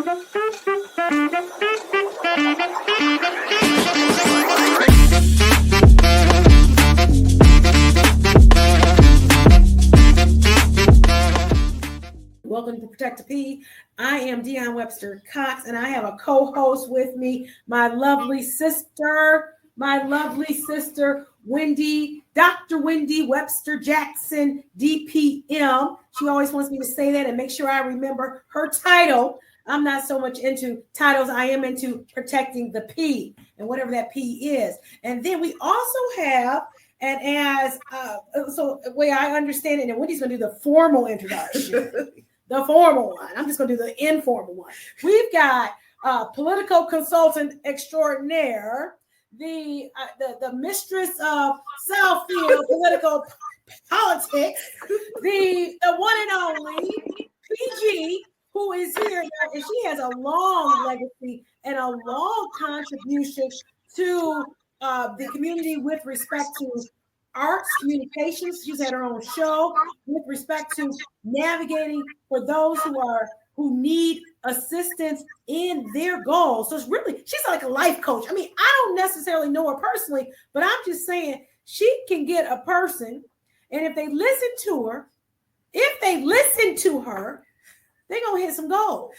Welcome to Protect the P. I am Deion Webster Cox, and I have a co-host with me, my lovely sister, Wendy, Dr. Wendy Webster Jackson, DPM. She always wants me to say that and make sure I remember her title. I'm not so much into titles. I am into protecting the P and whatever that P is. And then we also have, and as so the way I understand it, and Wendy's going to do the formal introduction. The formal one. I'm just going to do the informal one. We've got political consultant extraordinaire, the mistress of Southfield political politics, the one and only PG, who is here, and she has a long legacy and a long contribution to the community with respect to arts, communications. She's had her own show with respect to navigating for those who need assistance in their goals. So she's like a life coach. I mean, I don't necessarily know her personally, but I'm just saying she can get a person, and if they listen to her, they're gonna hit some goals.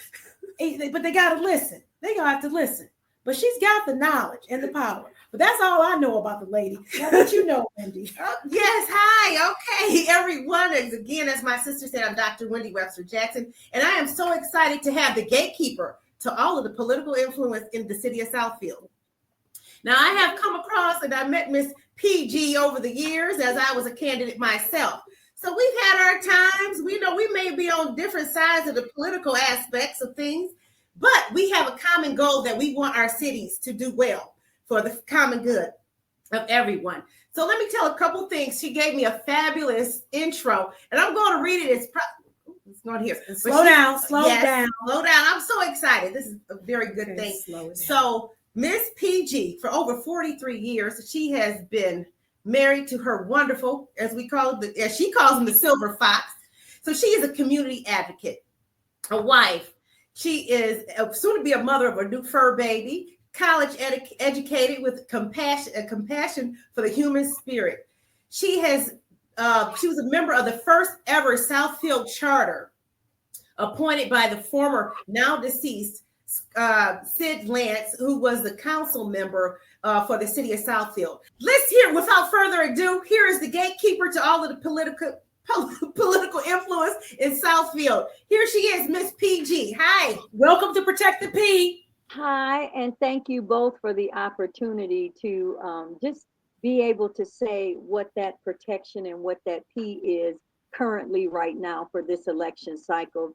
But they gotta listen. They're gonna have to listen. But she's got the knowledge and the power. But that's all I know about the lady. Now, what you know, Wendy? Yes, hi. Okay, everyone. Again, as my sister said, I'm Dr. Wendy Webster Jackson, and I am so excited to have the gatekeeper to all of the political influence in the city of Southfield. Now, I have come across and I met Miss PG over the years as I was a candidate myself. So we've had our times. We know we may be on different sides of the political aspects of things, but we have a common goal that we want our cities to do well for the common good of everyone. So let me tell a couple things. She gave me a fabulous intro, and I'm going to read it. It's not here. Slow down. I'm so excited. This is a very good thing. So Miss PG, for over 43 years, she has been married to her wonderful, as she calls him, the silver fox. So she is a community advocate, a wife. She is soon to be a mother of a new fur baby, college educated with compassion for the human spirit. She was a member of the first ever Southfield charter, appointed by the former, now deceased, Sid Lance, who was the council member for the city of Southfield. Let's hear, without further ado, here is the gatekeeper to all of the political influence in Southfield. Here she is, Miss PG. Hi. Welcome to Protect the P. Hi, and thank you both for the opportunity to just be able to say what that protection and what that P is currently right now for this election cycle.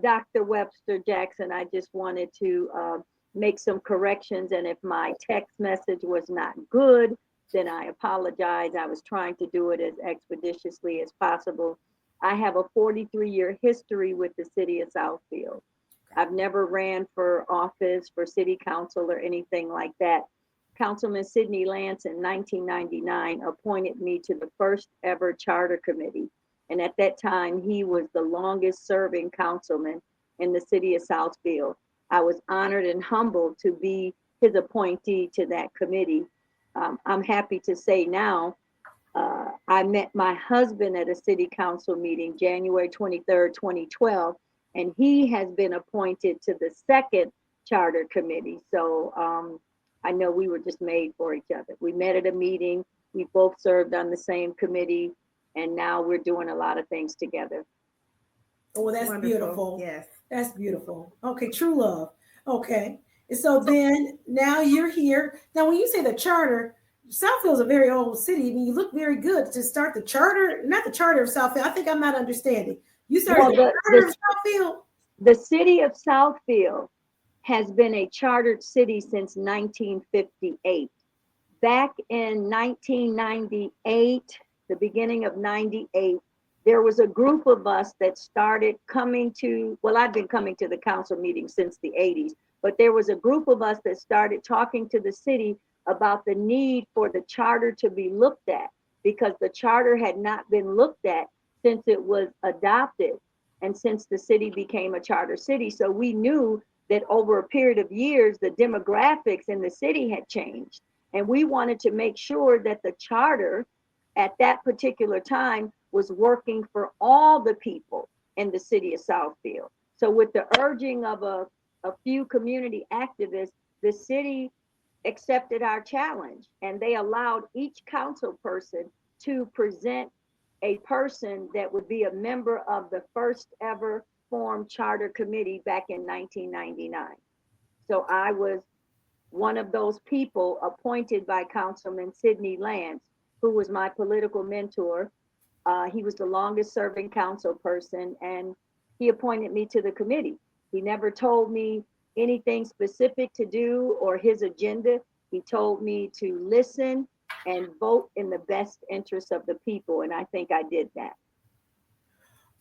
Dr. Webster Jackson, I just wanted to make some corrections, and if my text message was not good, then I apologize. I was trying to do it as expeditiously as possible. I have a 43-year history with the city of Southfield. I've never ran for office, for city council or anything like that. Councilman Sidney Lance in 1999 appointed me to the first ever charter committee. And at that time, he was the longest serving councilman in the city of Southfield. I was honored and humbled to be his appointee to that committee. I'm happy to say now, I met my husband at a city council meeting, January 23rd, 2012, and he has been appointed to the second charter committee. So I know we were just made for each other. We met at a meeting, we both served on the same committee, and now we're doing a lot of things together. Oh, that's Wonderful. Beautiful. Yes. That's beautiful. Okay, true love. Okay. So then now you're here. Now, when you say the charter, Southfield is a very old city. I mean, you look very good to start the charter, not the charter of Southfield. I think I'm not understanding. You started the charter of Southfield? The city of Southfield has been a chartered city since 1958. Back in 1998, the beginning of 98, there was a group of us that started coming to, well, I've been coming to the council meeting since the 80s, but there was a group of us that started talking to the city about the need for the charter to be looked at, because the charter had not been looked at since it was adopted and since the city became a charter city. So we knew that over a period of years, the demographics in the city had changed. And we wanted to make sure that the charter at that particular time was working for all the people in the city of Southfield. So with the urging of a few community activists, the city accepted our challenge, and they allowed each council person to present a person that would be a member of the first ever formed charter committee back in 1999. So I was one of those people appointed by Councilman Sidney Lance, who was my political mentor. He was the longest serving council person, and he appointed me to the committee. He never told me anything specific to do or his agenda. He told me to listen and vote in the best interest of the people, and I think I did that.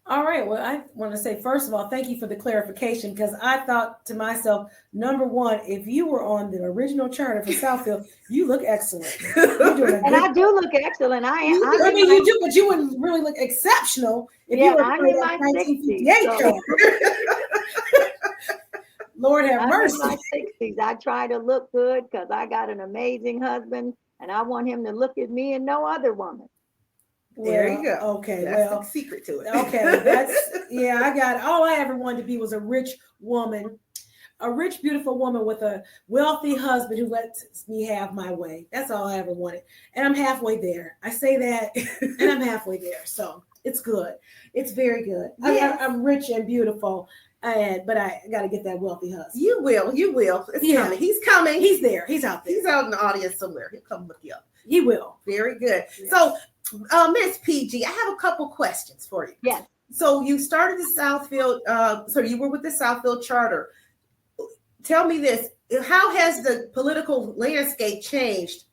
All right. Well, I want to say, first of all, thank you for the clarification, because I thought to myself, number one, if you were on the original charter for Southfield, you look excellent. You're doing a And I do look excellent. I mean, you do, but you wouldn't really look exceptional if you were I'm in my 1958 60s. charter. Lord have mercy. I'm in my 60s. I try to look good because I got an amazing husband, and I want him to look at me and no other woman. There you go. Okay, that's the secret to it. Okay, that's I got it. All I ever wanted to be was a rich woman, a rich, beautiful woman with a wealthy husband who lets me have my way. That's all I ever wanted, and I'm halfway there. I say that, and I'm halfway there. So it's good. It's very good. Yes. I'm rich and beautiful, but I got to get that wealthy husband. You will. It's coming. He's coming. He's there. He's out there. He's out in the audience somewhere. He'll come look you up. He will. Very good. Yes. So, Miss PG, I have a couple questions for you. Yes. So you started the Southfield, so you were with the Southfield Charter. Tell me this, how has the political landscape changed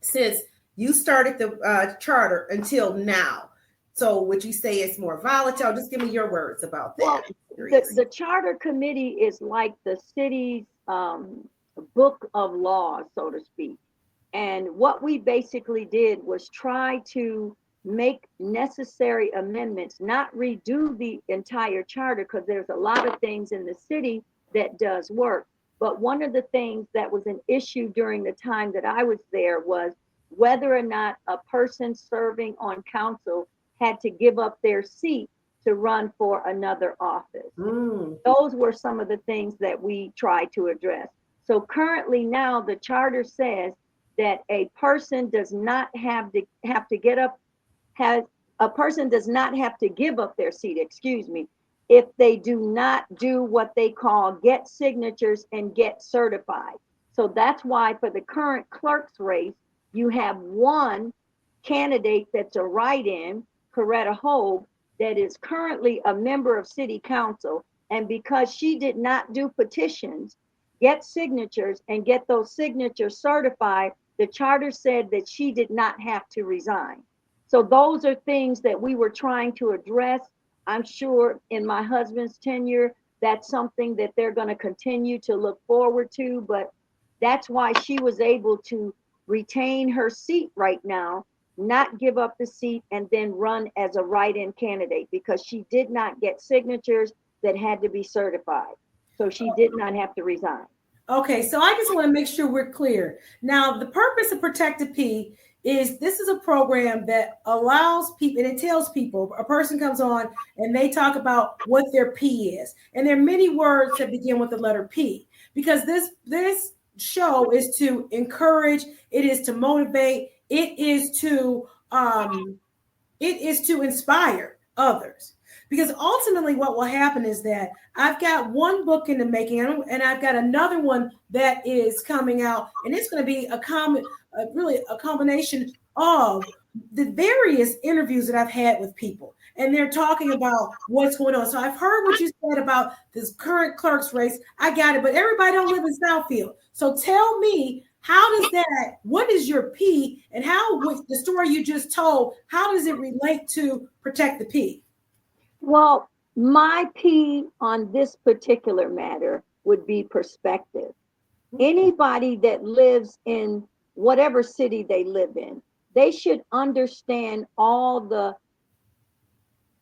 since you started the charter until now? So would you say it's more volatile? Just give me your words about that. Well, the charter committee is like the city's book of laws, so to speak. And what we basically did was try to make necessary amendments, not redo the entire charter, because there's a lot of things in the city that does work. But one of the things that was an issue during the time that I was there was whether or not a person serving on council had to give up their seat to run for another office. Those were some of the things that we tried to address. So currently now the charter says that a person does not have to give up their seat, if they do not do what they call get signatures and get certified. So that's why for the current clerk's race, you have one candidate that's a write-in, Coretta Hogue, that is currently a member of city council. And because she did not do petitions, get signatures, and get those signatures certified, the charter said that she did not have to resign. So those are things that we were trying to address. I'm sure in my husband's tenure, that's something that they're going to continue to look forward to, but that's why she was able to retain her seat right now, not give up the seat, and then run as a write-in candidate, because she did not get signatures that had to be certified. So she did not have to resign. Okay, so I just want to make sure we're clear. Now, the purpose of Protect the P is this is a program that allows people, and it tells people, a person comes on and they talk about what their P is. And there are many words that begin with the letter P, because this show is to encourage, it is to motivate, it is to inspire others. Because ultimately what will happen is that I've got one book in the making, and I've got another one that is coming out, and it's going to be a combination of the various interviews that I've had with people, and they're talking about what's going on. So I've heard what you said about this current clerk's race. I got it, but everybody don't live in Southfield. So tell me, what is your P, and how, with the story you just told, how does it relate to Protect the P? Well, my P on this particular matter would be perspective. Anybody that lives in whatever city they live in, they should understand all the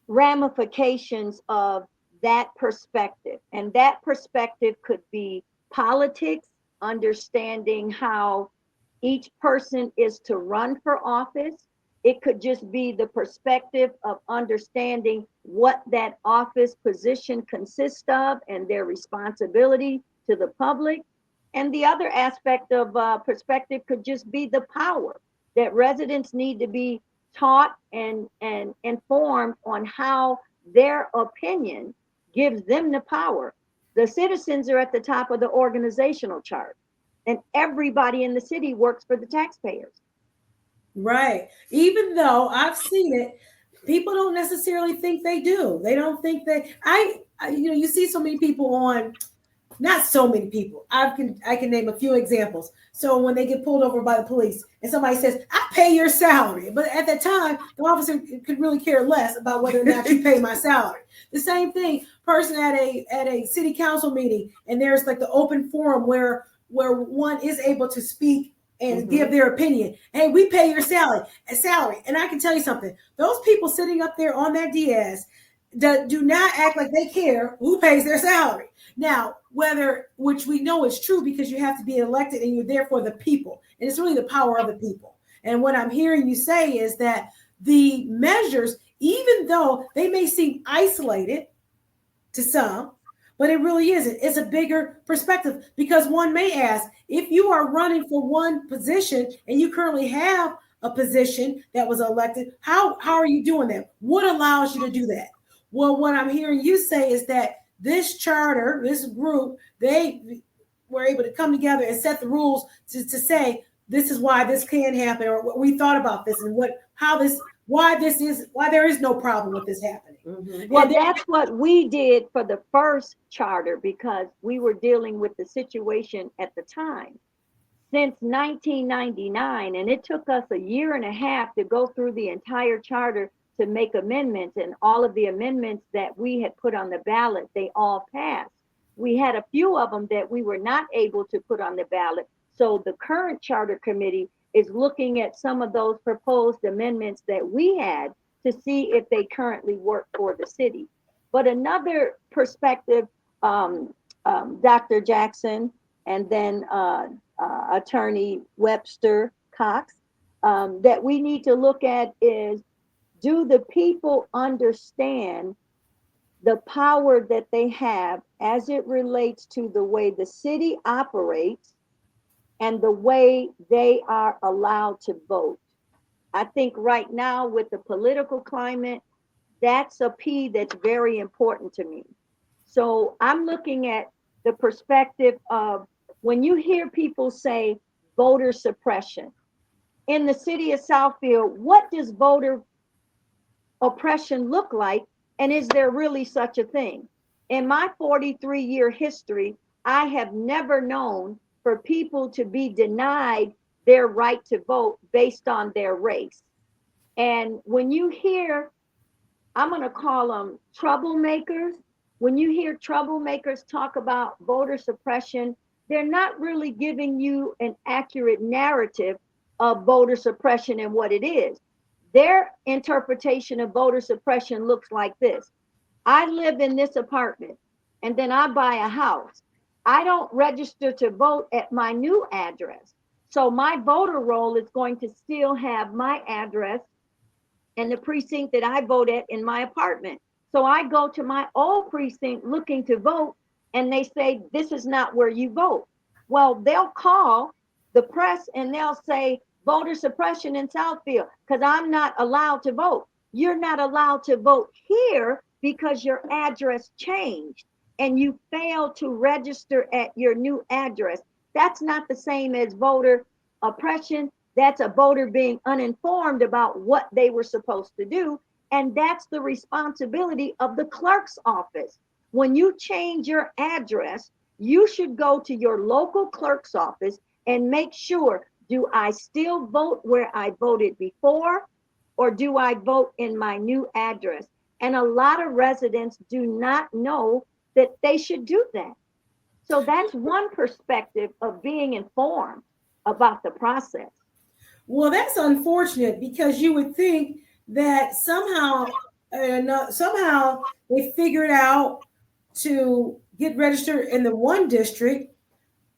ramifications of that perspective. And that perspective could be politics, understanding how each person is to run for office. It could just be the perspective of understanding what that office position consists of and their responsibility to the public. And the other aspect of perspective could just be the power that residents need to be taught and informed on how their opinion gives them the power. The citizens are at the top of the organizational chart, and everybody in the city works for the taxpayers. Right. Even though I've seen it, people don't necessarily think they do. They don't think they. You see so many people on. Not so many people. I can name a few examples. So when they get pulled over by the police and somebody says, "I pay your salary," but at that time the officer could really care less about whether or not you pay my salary. The same thing, person at a city council meeting, and there's like the open forum where one is able to speak and give their opinion. Hey, we pay your salary. And I can tell you something. Those people sitting up there on that DS do not act like they care who pays their salary. Now, which we know is true because you have to be elected and you're there for the people. And it's really the power of the people. And what I'm hearing you say is that the measures, even though they may seem isolated to some, but it really isn't. It's a bigger perspective because one may ask, if you are running for one position and you currently have a position that was elected, how are you doing that? What allows you to do that? Well, what I'm hearing you say is that this charter, this group, they were able to come together and set the rules to say this is why this can happen, or we thought about this and why there is no problem with this happening. Well, that's what we did for the first charter because we were dealing with the situation at the time. Since 1999, and it took us a year and a half to go through the entire charter to make amendments, and all of the amendments that we had put on the ballot, they all passed. We had a few of them that we were not able to put on the ballot. So the current charter committee is looking at some of those proposed amendments that we had to see if they currently work for the city. But another perspective, Dr. Jackson, and then Attorney Webster Cox, that we need to look at is, do the people understand the power that they have as it relates to the way the city operates and the way they are allowed to vote? I think right now with the political climate, that's a P that's very important to me. So I'm looking at the perspective of when you hear people say voter suppression. In the city of Southfield, what does voter oppression look like, and is there really such a thing? In my 43-year history, I have never known for people to be denied their right to vote based on their race. And when you hear, I'm going to call them troublemakers, when you hear troublemakers talk about voter suppression, they're not really giving you an accurate narrative of voter suppression and what it is. Their interpretation of voter suppression looks like this. I live in this apartment and then I buy a house. I don't register to vote at my new address. So my voter roll is going to still have my address and the precinct that I vote at in my apartment. So I go to my old precinct looking to vote and they say, this is not where you vote. Well, they'll call the press and they'll say, voter suppression in Southfield, because I'm not allowed to vote. You're not allowed to vote here because your address changed and you failed to register at your new address. That's not the same as voter oppression. That's a voter being uninformed about what they were supposed to do. And that's the responsibility of the clerk's office. When you change your address, you should go to your local clerk's office and make sure, do I still vote where I voted before, or do I vote in my new address? And a lot of residents do not know that they should do that. So that's one perspective of being informed about the process. Well, that's unfortunate because you would think that somehow they figured out to get registered in the one district,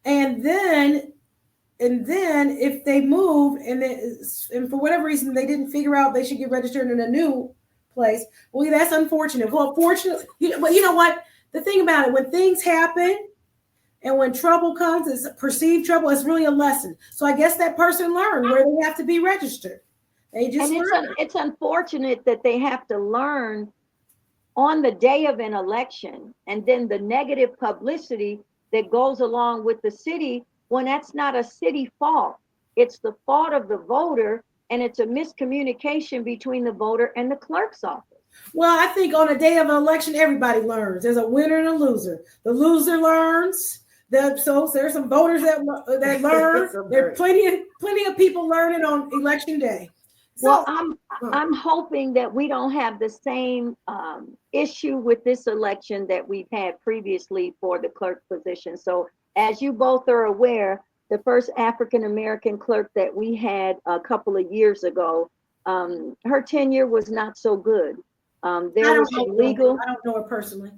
and then if they move and for whatever reason they didn't figure out they should get registered in a new place, well, that's unfortunate. Well, fortunately, but you know what? The thing about it, when things happen and when trouble comes, it's perceived trouble. It's really a lesson. So I guess that person learned where they have to be registered. They just it's unfortunate that they have to learn on the day of an election, and then the negative publicity that goes along with the city, when that's not a city fault. It's the fault of the voter, and it's a miscommunication between the voter and the clerk's office. Well, I think on a day of an election, everybody learns. There's a winner and a loser. The loser learns. So there's some voters that learn. There are plenty of people learning on election day. So well, I'm hoping that we don't have the same issue with this election that we've had previously for the clerk position. So as you both are aware, the first African American clerk that we had a couple of years ago, her tenure was not so good. There was some legal. I don't know her personally.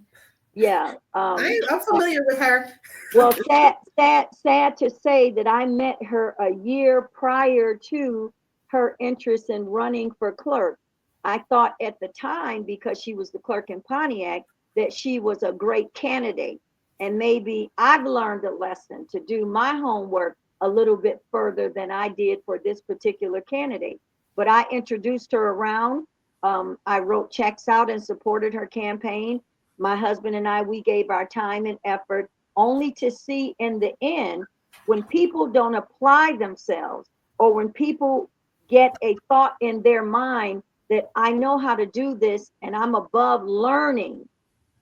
Yeah, I'm familiar with her. Well, sad to say that I met her a year prior to her interest in running for clerk. I thought at the time, because she was the clerk in Pontiac, that she was a great candidate. And maybe I've learned a lesson to do my homework a little bit further than I did for this particular candidate. But I introduced her around. I wrote checks out and supported her campaign. My husband and I, we gave our time and effort, only to see in the end, when people don't apply themselves, or when people get a thought in their mind that I know how to do this and I'm above learning,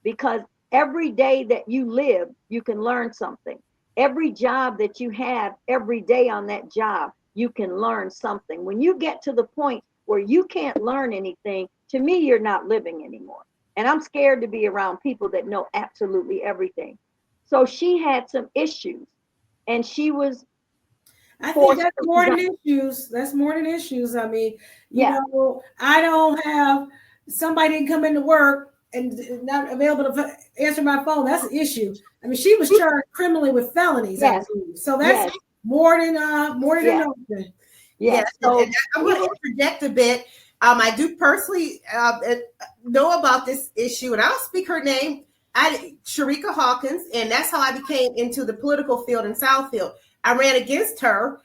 because every day that you live, you can learn something. Every job that you have, every day on that job, you can learn something. When you get to the point where you can't learn anything, to me, you're not living anymore. And I'm scared to be around people that know absolutely everything. So she had some issues, and she was. I think that's more than issues. That's more than issues. I mean, you know, I don't have somebody didn't come into work and not available to answer my phone. That's an issue. I mean, she was charged criminally with felonies. Yes. So that's more than enough. Yes. So I'm going to interject a bit. I do personally know about this issue, and I'll speak her name. Sharika Hawkins, and that's how I became into the political field in Southfield. I ran against her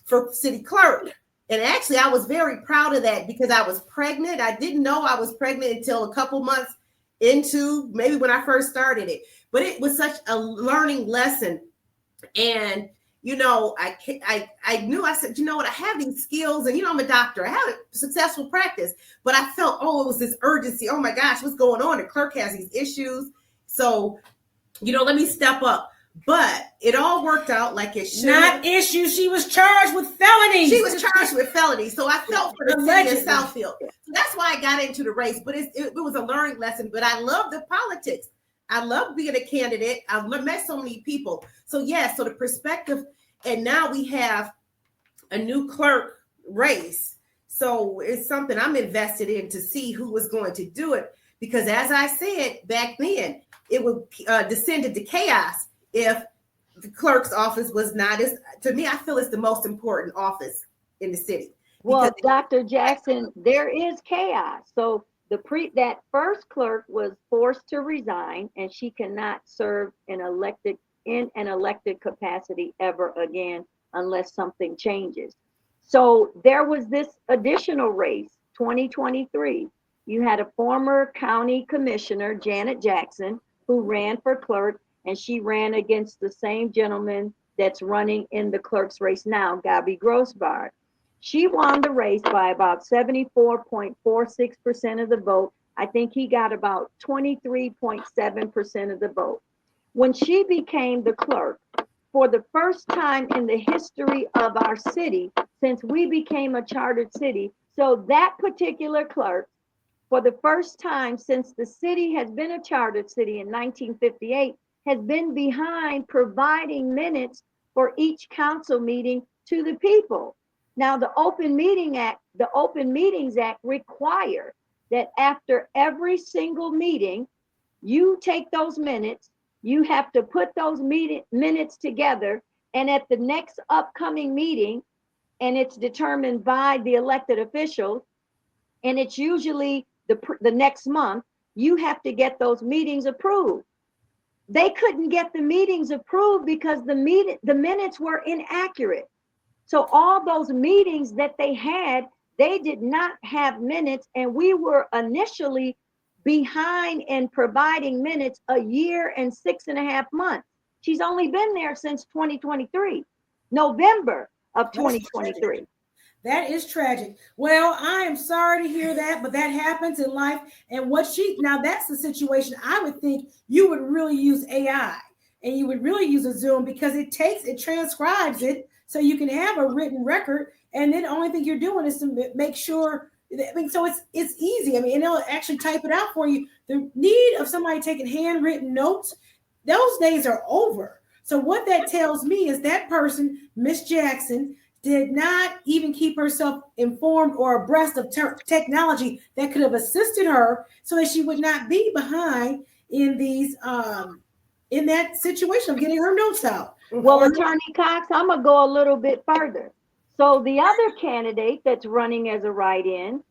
for city clerk. And actually, I was very proud of that because I was pregnant. I didn't know I was pregnant until a couple months into, maybe when I first started it. But it was such a learning lesson. And, you know, I knew, I said, you know what, I have these skills. And, you know, I'm a doctor. I have a successful practice. But I felt, it was this urgency. Oh, my gosh, what's going on? The clerk has these issues. So, you know, let me step up. But it all worked out like it should. Not issues. She was charged with felonies. She was charged with felonies. So I felt for the city of Southfield. So that's why I got into the race. But it was a learning lesson. But I love the politics. I love being a candidate. I've met so many people. So so the perspective, and now we have a new clerk race. So it's something I'm invested in to see who was going to do it. Because as I said back then, it would descend into chaos if the clerk's office was not to me, I feel it's the most important office in the city. Well, Dr. Jackson, there is chaos. So that first clerk was forced to resign, and she cannot serve in an elected capacity ever again unless something changes. So there was this additional race, 2023. You had a former county commissioner, Janet Jackson, who ran for clerk. And she ran against the same gentleman that's running in the clerk's race now, Gabby Grossbard. She won the race by about 74.46% of the vote. I think he got about 23.7% of the vote. When she became the clerk, for the first time in the history of our city, since we became a chartered city, so that particular clerk, for the first time since the city has been a chartered city in 1958, has been behind providing minutes for each council meeting to the people. Now, the Open Meetings Act require that after every single meeting, You take those minutes, you have to put those minutes together, and at the next upcoming meeting, and it's determined by the elected officials, and it's usually the next month, you have to get those meetings approved. They couldn't get the meetings approved because the minutes were inaccurate. So all those meetings that they had, they did not have minutes, and we were initially behind in providing minutes a year and 6.5 months. She's only been there since 2023, November of 2023. That is tragic. Well, I am sorry to hear that, but that happens in life. And now that's the situation. I would think you would really use AI and you would really use a Zoom, because it transcribes it so you can have a written record. And then the only thing you're doing is to make sure. So it's easy. And it'll actually type it out for you. The need of somebody taking handwritten notes, those days are over. So what that tells me is that person, Miss Jackson, did not even keep herself informed or abreast of technology that could have assisted her so that she would not be behind in these in that situation of getting her notes out. Well, Attorney Cox, I'm gonna go a little bit further. So the other candidate that's running as a write-in,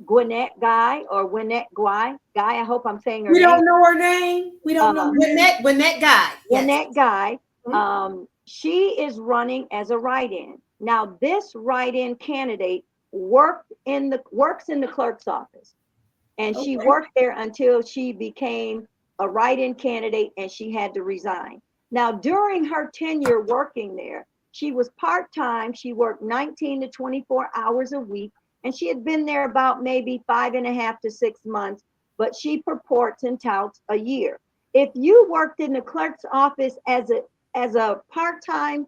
Gwinnett Guy, I hope I'm saying her name. We don't know her name. We don't know Gwinnett Guy. Gwinnett Guy. She is running as a write-in. Now, this write-in candidate works in the clerk's office, and she worked there until she became a write-in candidate, and she had to resign. Now, during her tenure working there, she was part-time. She worked 19 to 24 hours a week, and she had been there about maybe 5.5 to 6 months, but she purports and touts a year. If you worked in the clerk's office as a part-time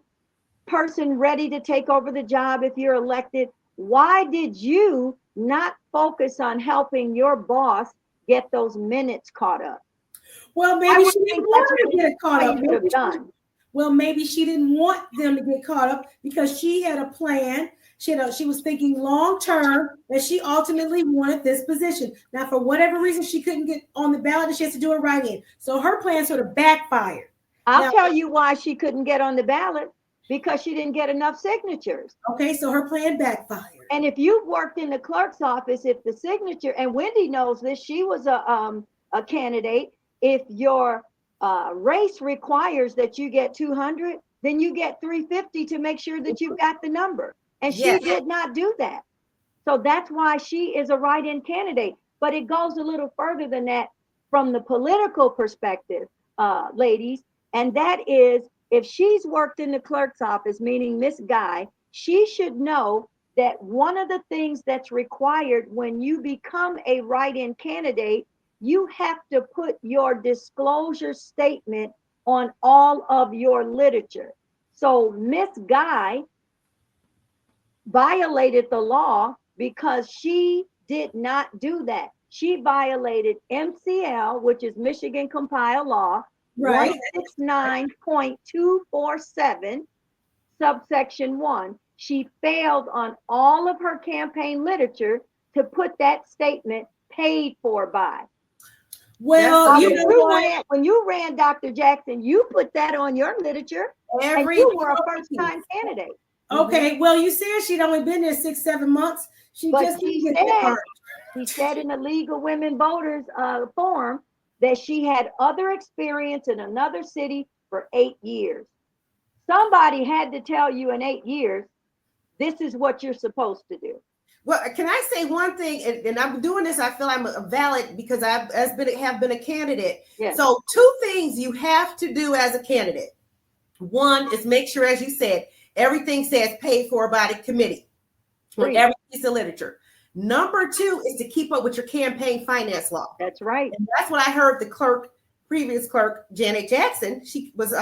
person ready to take over the job if you're elected, why did you not focus on helping your boss get those minutes caught up? Well, maybe she didn't want to get caught up. Maybe she didn't want them to get caught up because she had a plan. She was thinking long term that she ultimately wanted this position. Now, for whatever reason, she couldn't get on the ballot and she has to do it right in. So her plan sort of backfired. I'll tell you why she couldn't get on the ballot, because she didn't get enough signatures. Okay, so her plan backfired. And if you've worked in the clerk's office, if the signature, and Wendy knows this, she was a candidate. If your race requires that you get 200, then you get 350 to make sure that you got the number. And she did not do that. So that's why she is a write-in candidate. But it goes a little further than that from the political perspective, ladies. And that is, if she's worked in the clerk's office, meaning Miss Guy, she should know that one of the things that's required when you become a write-in candidate, you have to put your disclosure statement on all of your literature. So Miss Guy violated the law because she did not do that. She violated MCL, which is Michigan Compiled Law, right, 169.247, subsection 1. She failed on all of her campaign literature to put that statement paid for by. Well, when you ran Dr. Jackson, you put that on your literature, and you were a first-time candidate. Okay, well, you said she'd only been there 6-7 months. She said in the League of Women Voters forum that she had other experience in another city for 8 years. Somebody had to tell you in 8 years, this is what you're supposed to do. Well, can I say one thing? And I'm doing this, I feel I'm valid because I have been a candidate. Yes. So 2 things you have to do as a candidate. One is make sure, as you said, everything says paid for by the committee on every piece of literature. Number 2 is to keep up with your campaign finance law. That's right. And that's what I heard the previous clerk, Janet Jackson, she was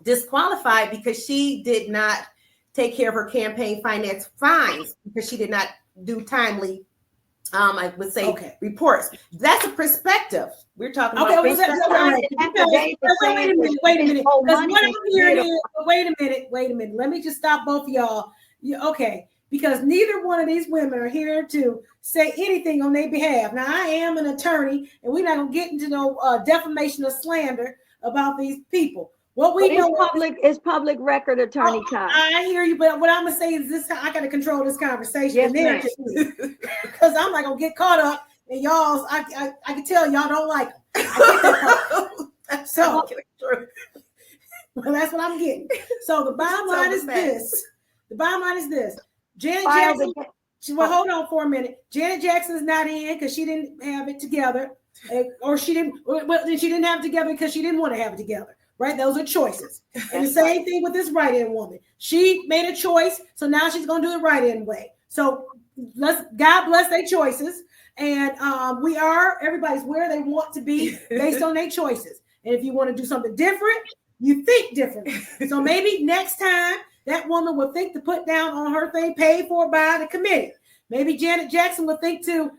disqualified because she did not take care of her campaign finance fines because she did not do timely, I would say, reports. That's a perspective. We're talking about. Wait a minute. Wait a minute. Let me just stop both of y'all. Okay. because neither one of these women are here to say anything on their behalf. Now, I am an attorney, and we're not going to get into no defamation or slander about these people. What we know is public record, Attorney Todd. I hear you, but what I'm going to say is this: I got to control this conversation. Yes, because I'm not going to get caught up in y'all's. I can tell y'all don't like them. So, well, that's what I'm getting. So the bottom line is this. The bottom line is this. Janet Jackson. Well, hold on for a minute. Janet Jackson is not in because she didn't have it together, or she didn't. Well, she didn't have it together because she didn't want to have it together. Right? Those are choices. And the same thing with this write-in woman. She made a choice, so now she's going to do it write-in way. So God bless their choices, and everybody's where they want to be based on their choices. And if you want to do something different, you think differently. So maybe next time that woman will think to put down on her thing paid for by the committee. Maybe Janet Jackson will think to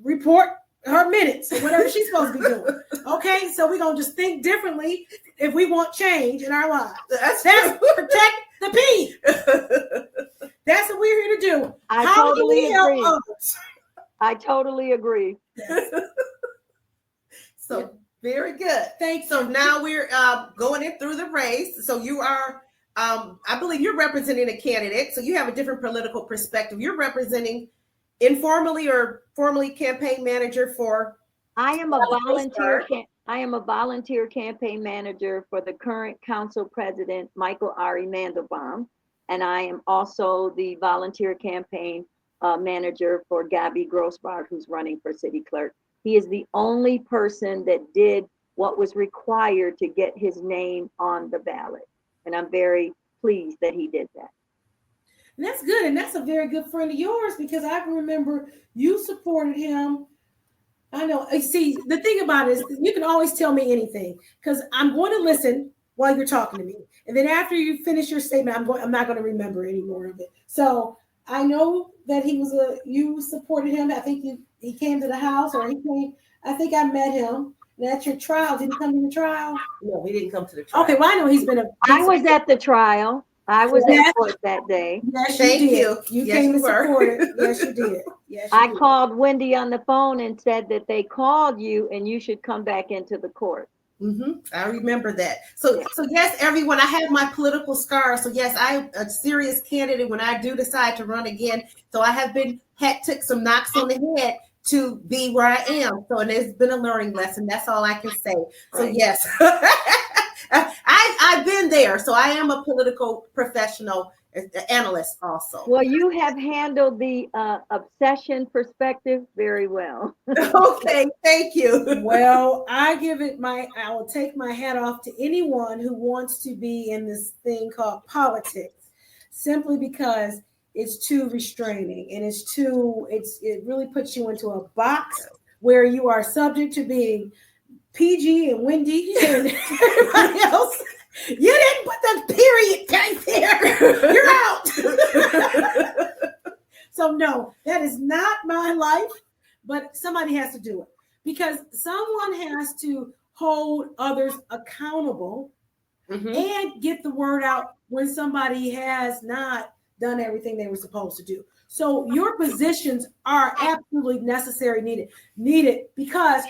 report her minutes or whatever she's supposed to be doing. Okay, so we're going to just think differently if we want change in our lives. That's protect the P. That's what we're here to do. I totally agree. So very good. Thanks. So now we're going in through the race. So you are, I believe you're representing a candidate. So you have a different political perspective. You're representing informally or formally campaign manager for. I am a volunteer campaign manager for the current council president, Michael Ari Mandelbaum. And I am also the volunteer campaign manager for Gabby Grossbart, who's running for city clerk. He is the only person that did what was required to get his name on the ballot. And I'm very pleased that he did that. And that's good. And that's a very good friend of yours, because I can remember you supported him. I know. See, the thing about it is you can always tell me anything, because I'm going to listen while you're talking to me. And then after you finish your statement, I'm not going to remember any more of it. So I know that you supported him. I think he came to the house, or I think I met him. And at your trial, did he come to the trial? No, he didn't come to the trial. Okay, well, I know I was at the trial. I was at court that day. Yes, Thank you. You came to support it. Yes, you did. Yes, I called Wendy on the phone and said that they called you and you should come back into the court. Mm-hmm. I remember that. So yes, everyone, I have my political scars. So yes, I'm a serious candidate when I do decide to run again. So I have took some knocks on the head to be where I am. So, and it's been a learning lesson. That's all I can say. So yes, I've been there. So I am a political professional analyst also. Well, you have handled the obsession perspective very well. Okay, thank you. Well, I will take my hat off to anyone who wants to be in this thing called politics, simply because it's too restraining, and it really puts you into a box where you are subject to being PG and Wendy and everybody else. You didn't put the period right there. You're out. So no, that is not my life, but somebody has to do it, because someone has to hold others accountable and get the word out when somebody has not done everything they were supposed to do. So your positions are absolutely necessary, needed, because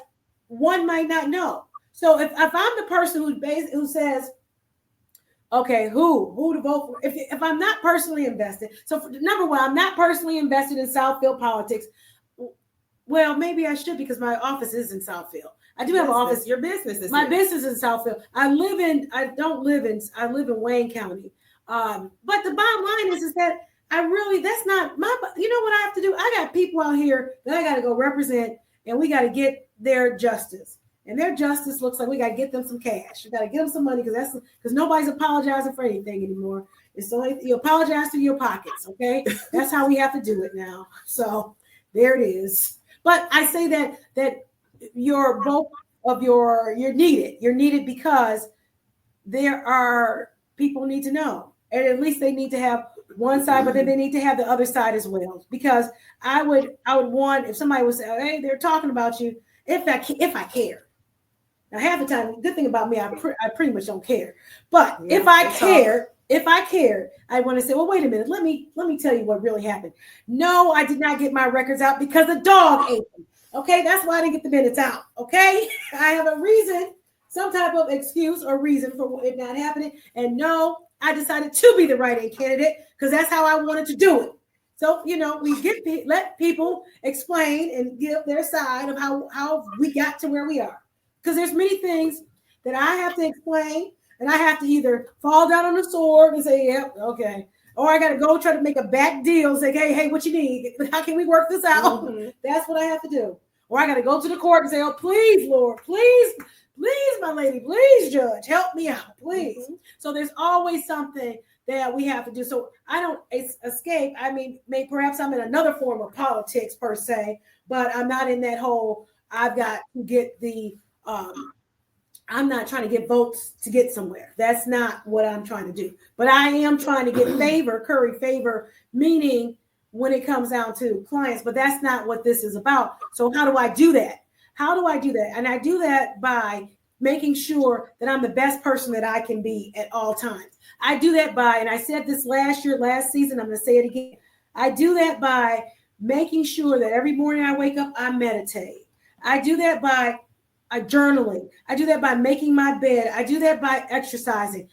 one might not know. So if I'm the person who says, okay, who to vote for? If I'm not personally invested, so number one, I'm not personally invested in Southfield politics. Well, maybe I should, because my office is in Southfield. I do have an office. Your business is my business is in Southfield. I live in Wayne County. But the bottom line is that that's not my, you know what I have to do? I got people out here that I got to go represent, and we got to get their justice. And their justice looks like we got to get them some cash. We got to get them some money, because nobody's apologizing for anything anymore. It's only you apologize to your pockets. Okay. That's how we have to do it now. So there it is. But I say that you're needed. You're needed because there are people need to know. And at least they need to have one side, but then they need to have the other side as well. Because I would want, if somebody would say, hey, they're talking about you, if I care. Now, half the time, the good thing about me, I pretty much don't care. But if I care, if I cared, I want to say, well, wait a minute, let me tell you what really happened. No, I did not get my records out because the dog ate them. Okay, that's why I didn't get the minutes out. Okay, I have a reason, some type of excuse or reason for it not happening. And no, I decided to be the write-in candidate because that's how I wanted to do it. So, we let people explain and give their side of how we got to where we are. Because there's many things that I have to explain, and I have to either fall down on the sword and say, yep, okay. Or I got to go try to make a back deal, say, hey, what you need? How can we work this out? Mm-hmm. That's what I have to do. Or I got to go to the court and say, oh, please, Lord, please, my lady, please, judge, help me out, please. Mm-hmm. So there's always something that we have to do. So I don't escape. I mean, perhaps I'm in another form of politics per se, but I'm not in that whole, I've got to get I'm not trying to get votes to get somewhere. That's not what I'm trying to do. But I am trying to get curry favor, meaning when it comes down to clients, but that's not what this is about. So how do I do that? And I do that by making sure that I'm the best person that I can be at all times. I do that by, and I said this last season, I'm going to say it again. I do that by making sure that every morning I wake up, I meditate. I do that by journaling. I do that by making my bed. I do that by exercising.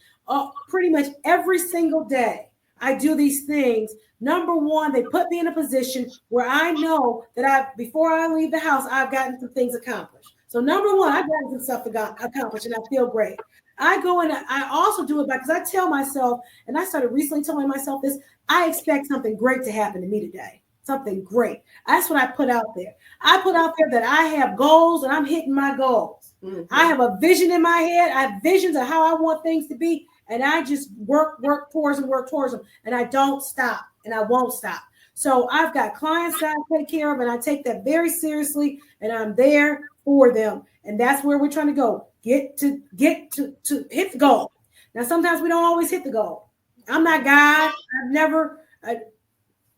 Pretty much every single day, I do these things. Number one, they put me in a position where I know that before I leave the house, I've gotten some things accomplished. So number one, I've gotten some stuff accomplished, and I feel great. I go and I also do it because I tell myself, and I started recently telling myself this, I expect something great to happen to me today. Something great. That's what I put out there. I put out there that I have goals and I'm hitting my goals. Mm-hmm. I have a vision in my head. I have visions of how I want things to be. And I just work towards them. And I don't stop and I won't stop. So I've got clients that I take care of, and I take that very seriously, and I'm there for them. And that's where we're trying to go. Get to hit the goal. Now, sometimes we don't always hit the goal. I'm not God.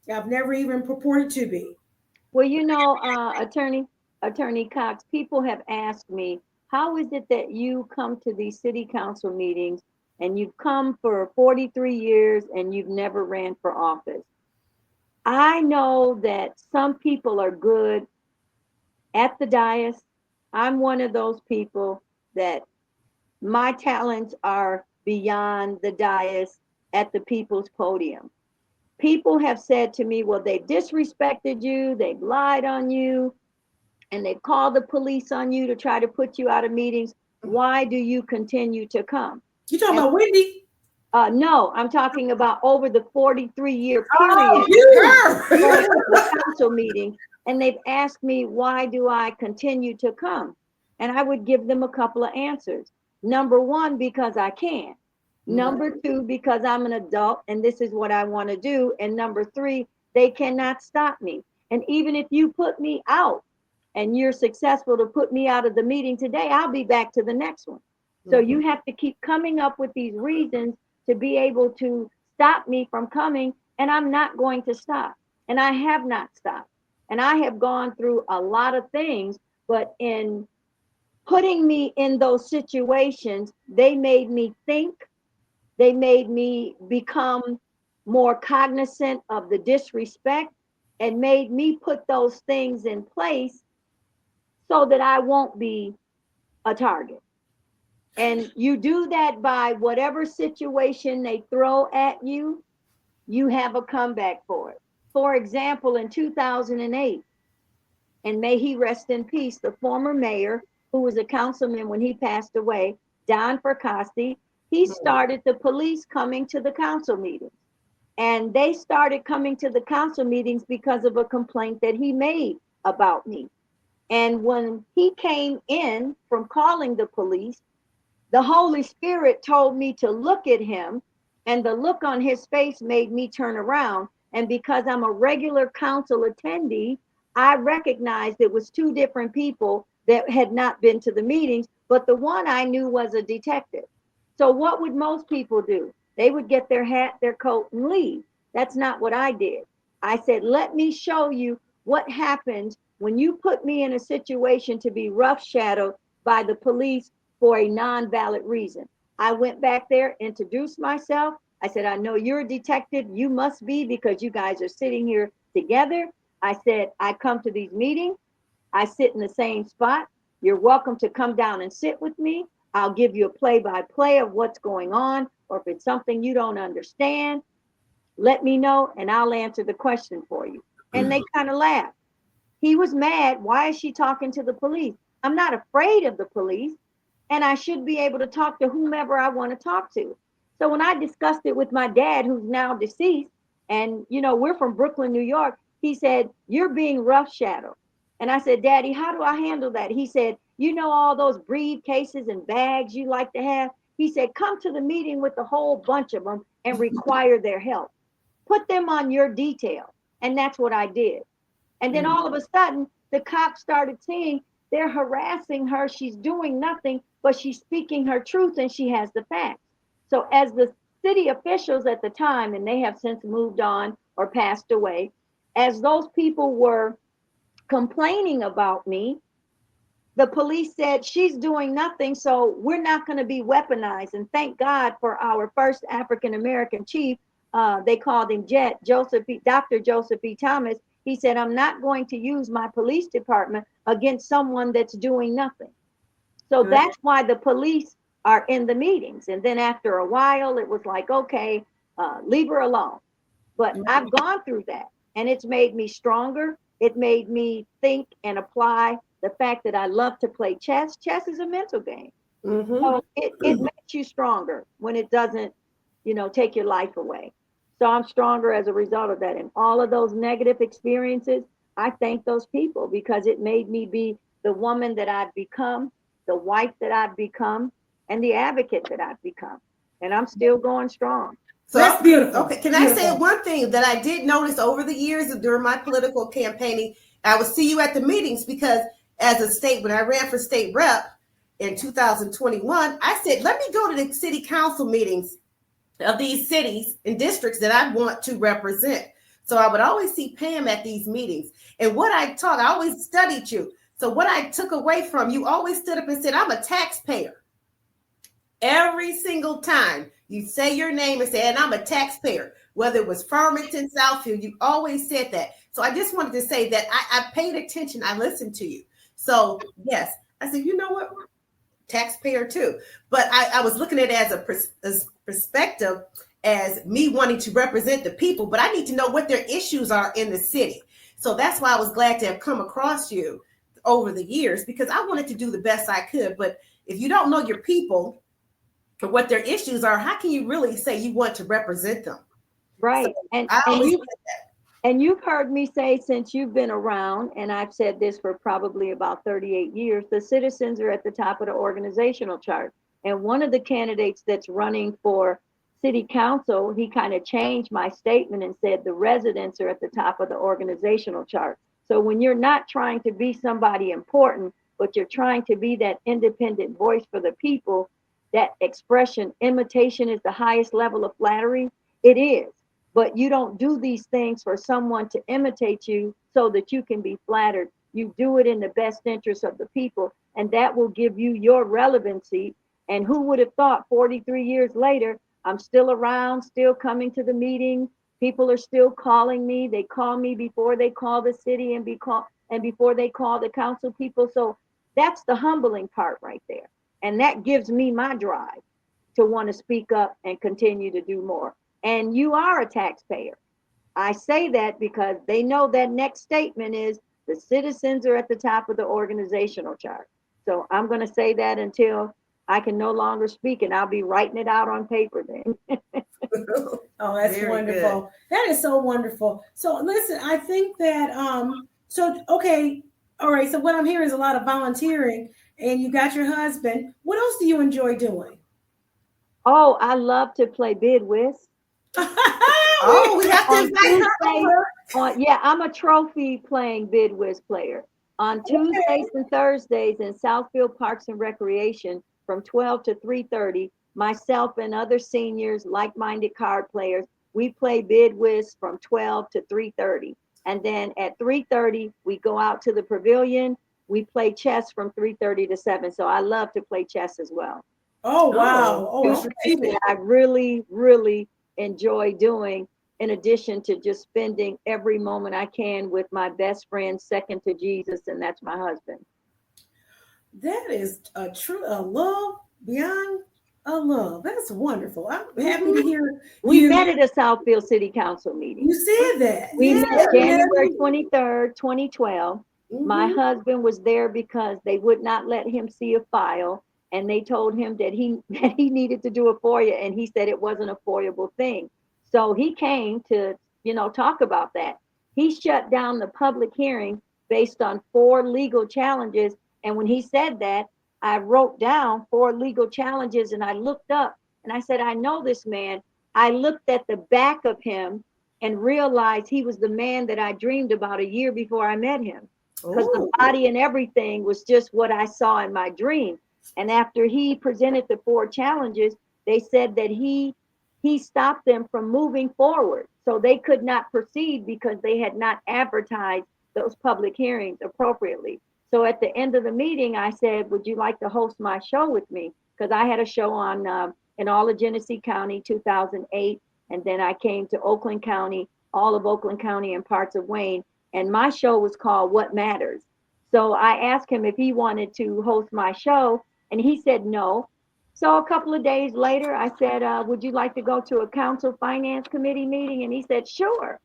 I've never even purported to be. Well, Attorney Cox, people have asked me, how is it that you come to these city council meetings and you've come for 43 years and you've never ran for office? I know that some people are good at the dais. I'm one of those people that my talents are beyond the dais at the people's podium. People have said to me, well, they disrespected you, they've lied on you, and they've called the police on you to try to put you out of meetings. Why do you continue to come? You talking about Wendy? No, I'm talking about over the 43-year period of council meetings. And they've asked me, why do I continue to come? And I would give them a couple of answers. Number one, because I can. Number two, because I'm an adult and this is what I want to do. And number three, they cannot stop me. And even if you put me out and you're successful to put me out of the meeting today, I'll be back to the next one. So you have to keep coming up with these reasons to be able to stop me from coming. And I'm not going to stop. And I have not stopped. And I have gone through a lot of things, but in putting me in those situations, they made me think. They made me become more cognizant of the disrespect and made me put those things in place so that I won't be a target. And you do that by whatever situation they throw at you, you have a comeback for it. For example, in 2008, and may he rest in peace, the former mayor, who was a councilman when he passed away, Don Fracassi, he started the police coming to the council meetings. And they started coming to the council meetings because of a complaint that he made about me. And when he came in from calling the police, the Holy Spirit told me to look at him, and the look on his face made me turn around. And because I'm a regular council attendee, I recognized it was two different people that had not been to the meetings, but the one I knew was a detective. So what would most people do? They would get their hat, their coat, and leave. That's not what I did. I said, let me show you what happens when you put me in a situation to be roughshadowed by the police for a non-valid reason. I went back there, introduced myself. I said, I know you're a detective. You must be, because you guys are sitting here together. I said, I come to these meetings. I sit in the same spot. You're welcome to come down and sit with me. I'll give you a play-by-play of what's going on, or if it's something you don't understand, let me know and I'll answer the question for you. And they kind of laughed. He was mad. Why is she talking to the police? I'm not afraid of the police, and I should be able to talk to whomever I want to talk to. So when I discussed it with my dad, who's now deceased, and we're from Brooklyn, New York, he said, you're being rough shadowed. And I said, Daddy, how do I handle that? He said, all those briefcases and bags you like to have? He said, come to the meeting with a whole bunch of them and require their help. Put them on your detail. And that's what I did. And then all of a sudden, the cops started seeing they're harassing her. She's doing nothing, but she's speaking her truth and she has the facts. So as the city officials at the time, and they have since moved on or passed away, as those people were complaining about me, the police said she's doing nothing, so we're not going to be weaponized. And thank God for our first African-American chief. They called him Dr. Joseph E. Thomas. He said, I'm not going to use my police department against someone that's doing nothing. So that's why the police are in the meetings. And then after a while, it was like, okay, leave her alone. But I've gone through that, and it's made me stronger. It made me think and apply the fact that I love to play chess. Chess is a mental game. So it makes you stronger when it doesn't, take your life away. So I'm stronger as a result of that. And all of those negative experiences, I thank those people, because it made me be the woman that I've become, the wife that I've become, and the advocate that I've become. And I'm still going strong. So that's beautiful. Okay, can I say one thing that I did notice over the years during my political campaigning? I would see you at the meetings, because as a state, when I ran for state rep in 2021, I said, let me go to the city council meetings of these cities and districts that I want to represent. So I would always see Pam at these meetings. And what I taught, I always studied you. So what I took away from you, always stood up and said, I'm a taxpayer. Every single time you say your name and say, and I'm a taxpayer, whether it was Farmington, Southfield, you always said that. So I just wanted to say that I paid attention. I listened to you. So yes, I said, you know what? Taxpayer too. But I was looking at it as a perspective, as me wanting to represent the people, but I need to know what their issues are in the city. So that's why I was glad to have come across you over the years, because I wanted to do the best I could. But if you don't know your people or what their issues are, how can you really say you want to represent them? Right. So and you've heard me say, since you've been around, and I've said this for probably about 38 years, the citizens are at the top of the organizational chart. And one of the candidates that's running for city council, he kind of changed my statement and said the residents are at the top of the organizational chart. So when you're not trying to be somebody important, but you're trying to be that independent voice for the people, that expression, imitation is the highest level of flattery. It is. But you don't do these things for someone to imitate you so that you can be flattered. You do it in the best interest of the people, and that will give you your relevancy. And who would have thought 43 years later, I'm still around, still coming to the meeting. People are still calling me. They call me before they call the city and before they call the council people. So that's the humbling part right there. And that gives me my drive to want to speak up and continue to do more. And you are a taxpayer. I say that because they know that next statement is the citizens are at the top of the organizational chart. So I'm going to say that until I can no longer speak, and I'll be writing it out on paper then. Oh, that's very wonderful. Good. That is so wonderful. So listen, I think that, okay. All right. So what I'm hearing is a lot of volunteering, and you got your husband. What else do you enjoy doing? Oh, I love to play bid whist. Oh, we have to invite her over. Yeah, I'm a trophy playing bid whist player. On Tuesdays and Thursdays in Southfield Parks and Recreation from 12 to 3:30, myself and other seniors, like-minded card players, we play bid whist from 12 to 3:30. And then at 3:30, we go out to the pavilion. We play chess from 3:30 to 7. So I love to play chess as well. Oh, wow. I really, really enjoy doing, in addition to just spending every moment I can with my best friend, second to Jesus, and that's my husband. That is a love beyond a love. That's wonderful. I'm happy to hear We you. met at a Southfield City Council meeting. You said that. We Yeah. met January 23rd, 2012. My Mhm. husband was there because they would not let him see a file, and they told him that he needed to do a FOIA, and he said it wasn't a FOIAble thing. So he came to, talk about that. He shut down the public hearing based on 4 legal challenges. And when he said that, I wrote down 4 legal challenges, and I looked up and I said, I know this man. I looked at the back of him and realized he was the man that I dreamed about a year before I met him, because the body and everything was just what I saw in my dream. And after he presented the 4 challenges, they said that he stopped them from moving forward. So they could not proceed because they had not advertised those public hearings appropriately. So at the end of the meeting, I said, would you like to host my show with me? Because I had a show on in all of Genesee County, 2008. And then I came to Oakland County, all of Oakland County and parts of Wayne. And my show was called What Matters. So I asked him if he wanted to host my show, and he said no. So a couple of days later, I said, would you like to go to a council finance committee meeting? And he said, sure.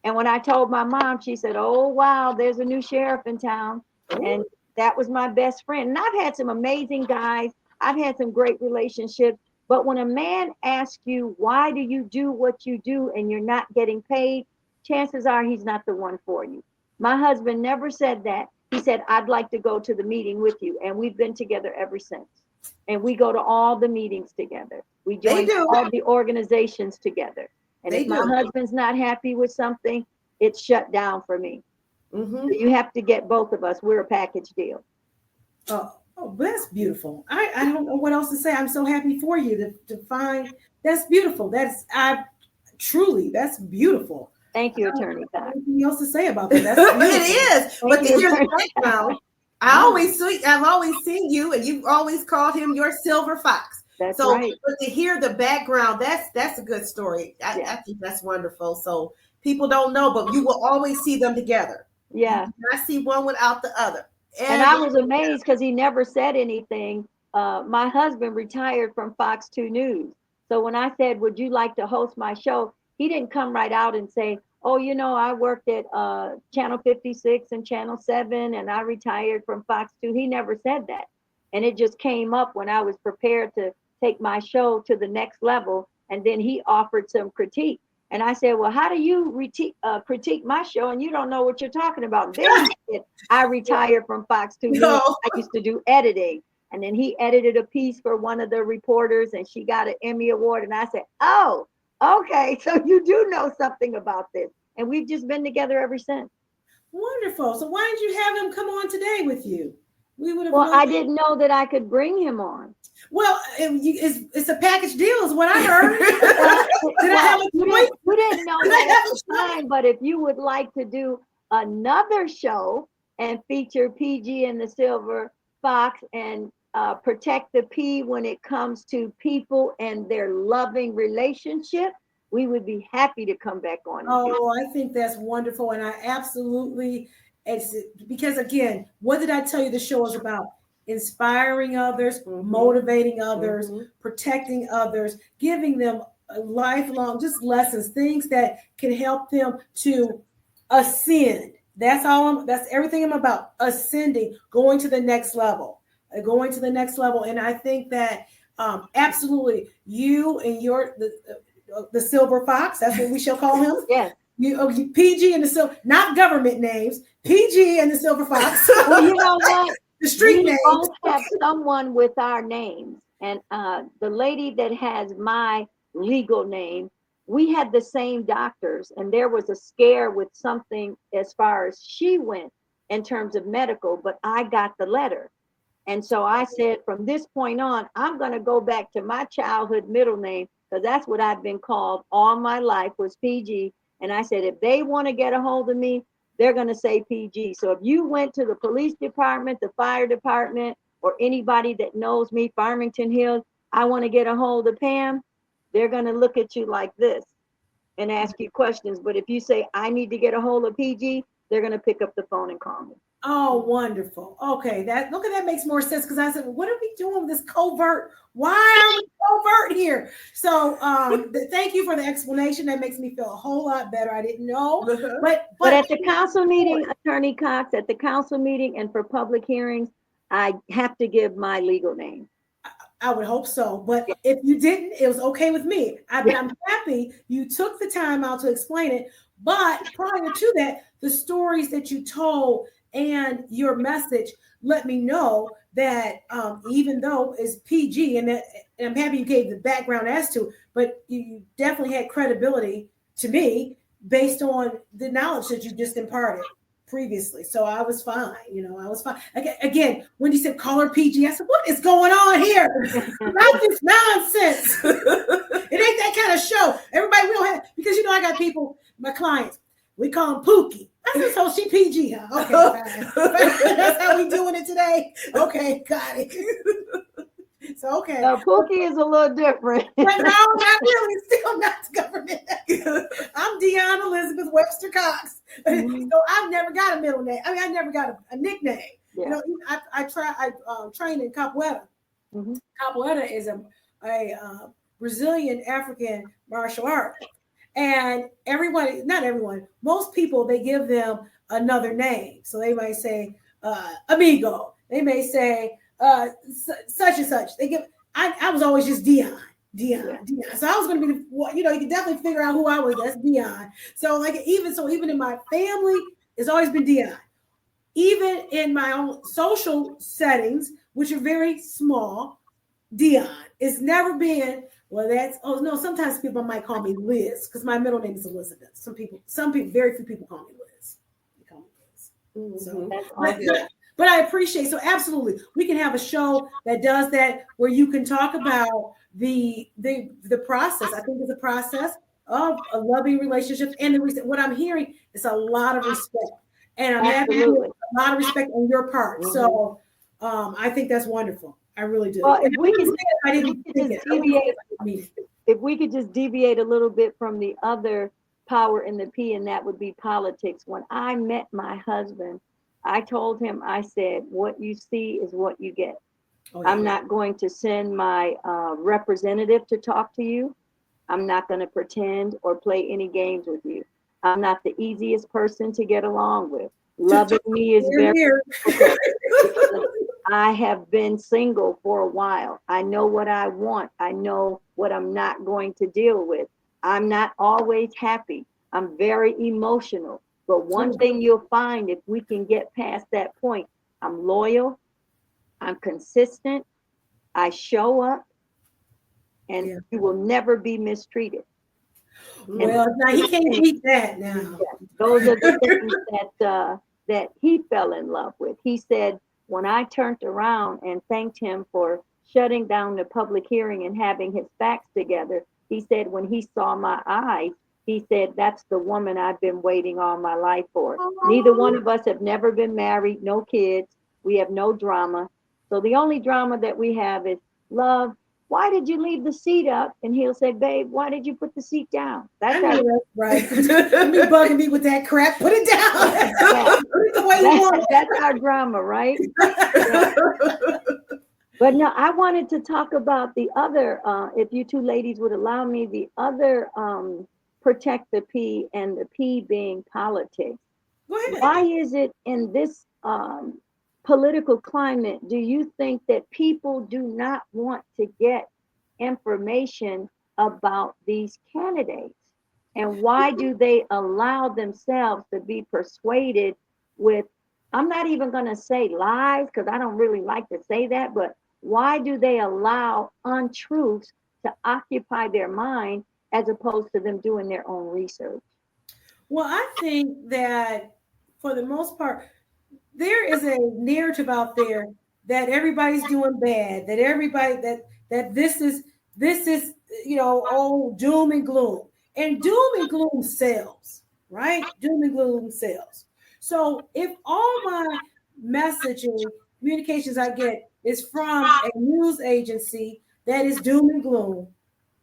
And when I told my mom, she said, oh, wow, there's a new sheriff in town. And that was my best friend. And I've had some amazing guys. I've had some great relationships. But when a man asks you, why do you do what you do and you're not getting paid, chances are he's not the one for you. My husband never said that. He said, I'd like to go to the meeting with you. And we've been together ever since. And we go to all the meetings together. We join all the organizations together. And if my husband's not happy with something, it's shut down for me. So you have to get both of us. We're a package deal. Oh, that's beautiful. I don't know what else to say. I'm so happy for you to find that's beautiful. That's that's beautiful. Thank you, Attorney Todd. Anything else to say about that? That's beautiful. It is. But to hear the background, I've always seen you, and you've always called him your silver fox. That's right. But to hear the background, that's a good story. I think that's wonderful. So people don't know, but you will always see them together. Yeah. I see one without the other. And I was amazed because he never said anything. My husband retired from Fox 2 News. So when I said, would you like to host my show? He didn't come right out and say, oh, I worked at Channel 56 and Channel 7 and I retired from Fox 2. He never said that. And it just came up when I was prepared to take my show to the next level. And then he offered some critique. And I said, well, how do you critique my show? And you don't know what you're talking about. Then he said, I retired from Fox 2 News. I used to do editing. And then he edited a piece for one of the reporters and she got an Emmy Award. And I said, oh, okay. So you do know something about this. And we've just been together ever since. Wonderful. So why didn't you have him come on today with you? We would have. Well, I didn't know that I could bring him on. Well, it's a package deal, is what I heard. Did I have a choice? We didn't know that at the time, but if you would like to do another show and feature PG and the Silver Fox and protect the P when it comes to people and their loving relationship, we would be happy to come back on. Oh, I think that's wonderful. And I absolutely, because again, what did I tell you the show is about? Inspiring others, motivating others, protecting others, giving them a lifelong just lessons, things that can help them to ascend. That's everything I'm about, ascending, going to the next level. And I think that absolutely you and the Silver Fox, that's what we shall call him. Yes. You PG and the Silver, not government names, PG and the Silver Fox. Well, you know what? The street we names. both have someone with our names. And the lady that has my legal name, we had the same doctors. And there was a scare with something as far as she went in terms of medical, but I got the letter. And so I said, from this point on, I'm going to go back to my childhood middle name, because that's what I've been called all my life was PG. And I said, if they want to get a hold of me, they're going to say PG. So if you went to the police department, the fire department, or anybody that knows me, Farmington Hills, I want to get a hold of Pam, they're going to look at you like this and ask you questions. But if you say, I need to get a hold of PG, they're going to pick up the phone and call me. Oh, wonderful. Okay, that makes more sense, because I said, well, what are we doing with this covert? Why are we covert here? So thank you for the explanation. That makes me feel a whole lot better. I didn't know. But at the council meeting, Attorney Cox, at the council meeting and for public hearings, I have to give my legal name. I would hope so. But if you didn't, it was okay with me. I'm happy you took the time out to explain it. But prior to that, the stories that you told and your message let me know that even though it's PG, and I'm happy you gave the background as to, but you definitely had credibility to me based on the knowledge that you just imparted previously. So I was fine. I was fine. Again, when you said call her PG, I said, what is going on here? Life is nonsense. It ain't that kind of show. Everybody, we don't have, because I got people, my clients, we call them Pookie. I said, so she PG, huh? Okay, fine. That's how we doing it today. Okay, got it. So okay. Now, Pookie is a little different. But no, not really. Still not government. I'm Deanna Elizabeth Webster Cox. So I've never got a middle name. I mean, I never got a nickname. Yeah. I trained in capoeira. Capoeira is a Brazilian African martial art. And not everyone, most people, they give them another name. So they might say amigo. They may say such and such. They give. I was always just Dion. So I was going to be you can definitely figure out who I was. That's Dion. So even in my family, it's always been Dion. Even in my own social settings, which are very small, Dion. It's never been, sometimes people might call me Liz, because my middle name is Elizabeth. Some people, very few people call me Liz. They call me Liz. So, but I appreciate, so absolutely, we can have a show that does that, where you can talk about the process. I think it's a process of a loving relationship, and what I'm hearing is a lot of respect, and I'm having a lot of respect on your part. So I think that's wonderful. I really do. Well, if we could just deviate a little bit from the other power in the P, and that would be politics. When I met my husband, I told him, I said, what you see is what you get. Oh, yeah. I'm not going to send my representative to talk to you. I'm not going to pretend or play any games with you. I'm not the easiest person to get along with. Loving me is very difficult. I have been single for a while. I know what I want. I know what I'm not going to deal with. I'm not always happy. I'm very emotional. But one thing you'll find, if we can get past that point, I'm loyal, I'm consistent, I show up, and you will never be mistreated. Well, now he can't beat that now. Those are the things that he fell in love with. He said, when I turned around and thanked him for shutting down the public hearing and having his facts together, he said, when he saw my eyes, he said, that's the woman I've been waiting all my life for. Neither one of us have never been married, no kids. We have no drama. So the only drama that we have is, love, why did you leave the seat up? And he'll say, babe, why did you put the seat down? That's right. You bugging me with that crap. Put it down. Put it the way you want. That's our drama, right? But no, I wanted to talk about the other, if you two ladies would allow me, the other protect the P, and the P being politics. Why is it in this political climate, do you think that people do not want to get information about these candidates? And why do they allow themselves to be persuaded with, I'm not even going to say lies, because I don't really like to say that, but why do they allow untruths to occupy their mind as opposed to them doing their own research? Well, I think that for the most part, there is a narrative out there that everybody's doing bad, that everybody that this is doom and gloom. And doom and gloom sells, right? Doom and gloom sells. So if all my messaging, communications I get is from a news agency that is doom and gloom,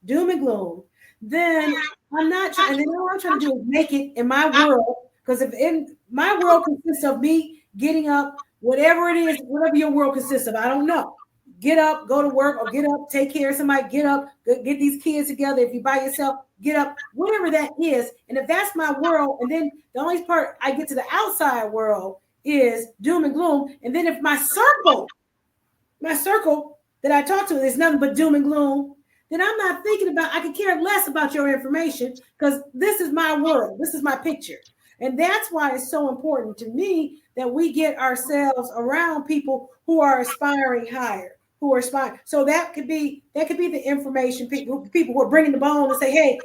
doom and gloom, then I'm not trying. And then all I'm trying to do is make it in my world. Because if in my world consists of me getting up, whatever it is, whatever your world consists of, I don't know. Get up, go to work, or get up, take care of somebody, get up, get these kids together. If you by yourself, get up, whatever that is. And if that's my world, and then the only part I get to the outside world is doom and gloom. And then if my circle that I talk to is nothing but doom and gloom, then I'm not thinking about, I could care less about your information because this is my world. This is my picture. And that's why it's so important to me that we get ourselves around people who are aspiring higher, who are aspiring. So that could be the information people who are bringing the bone and say, hey,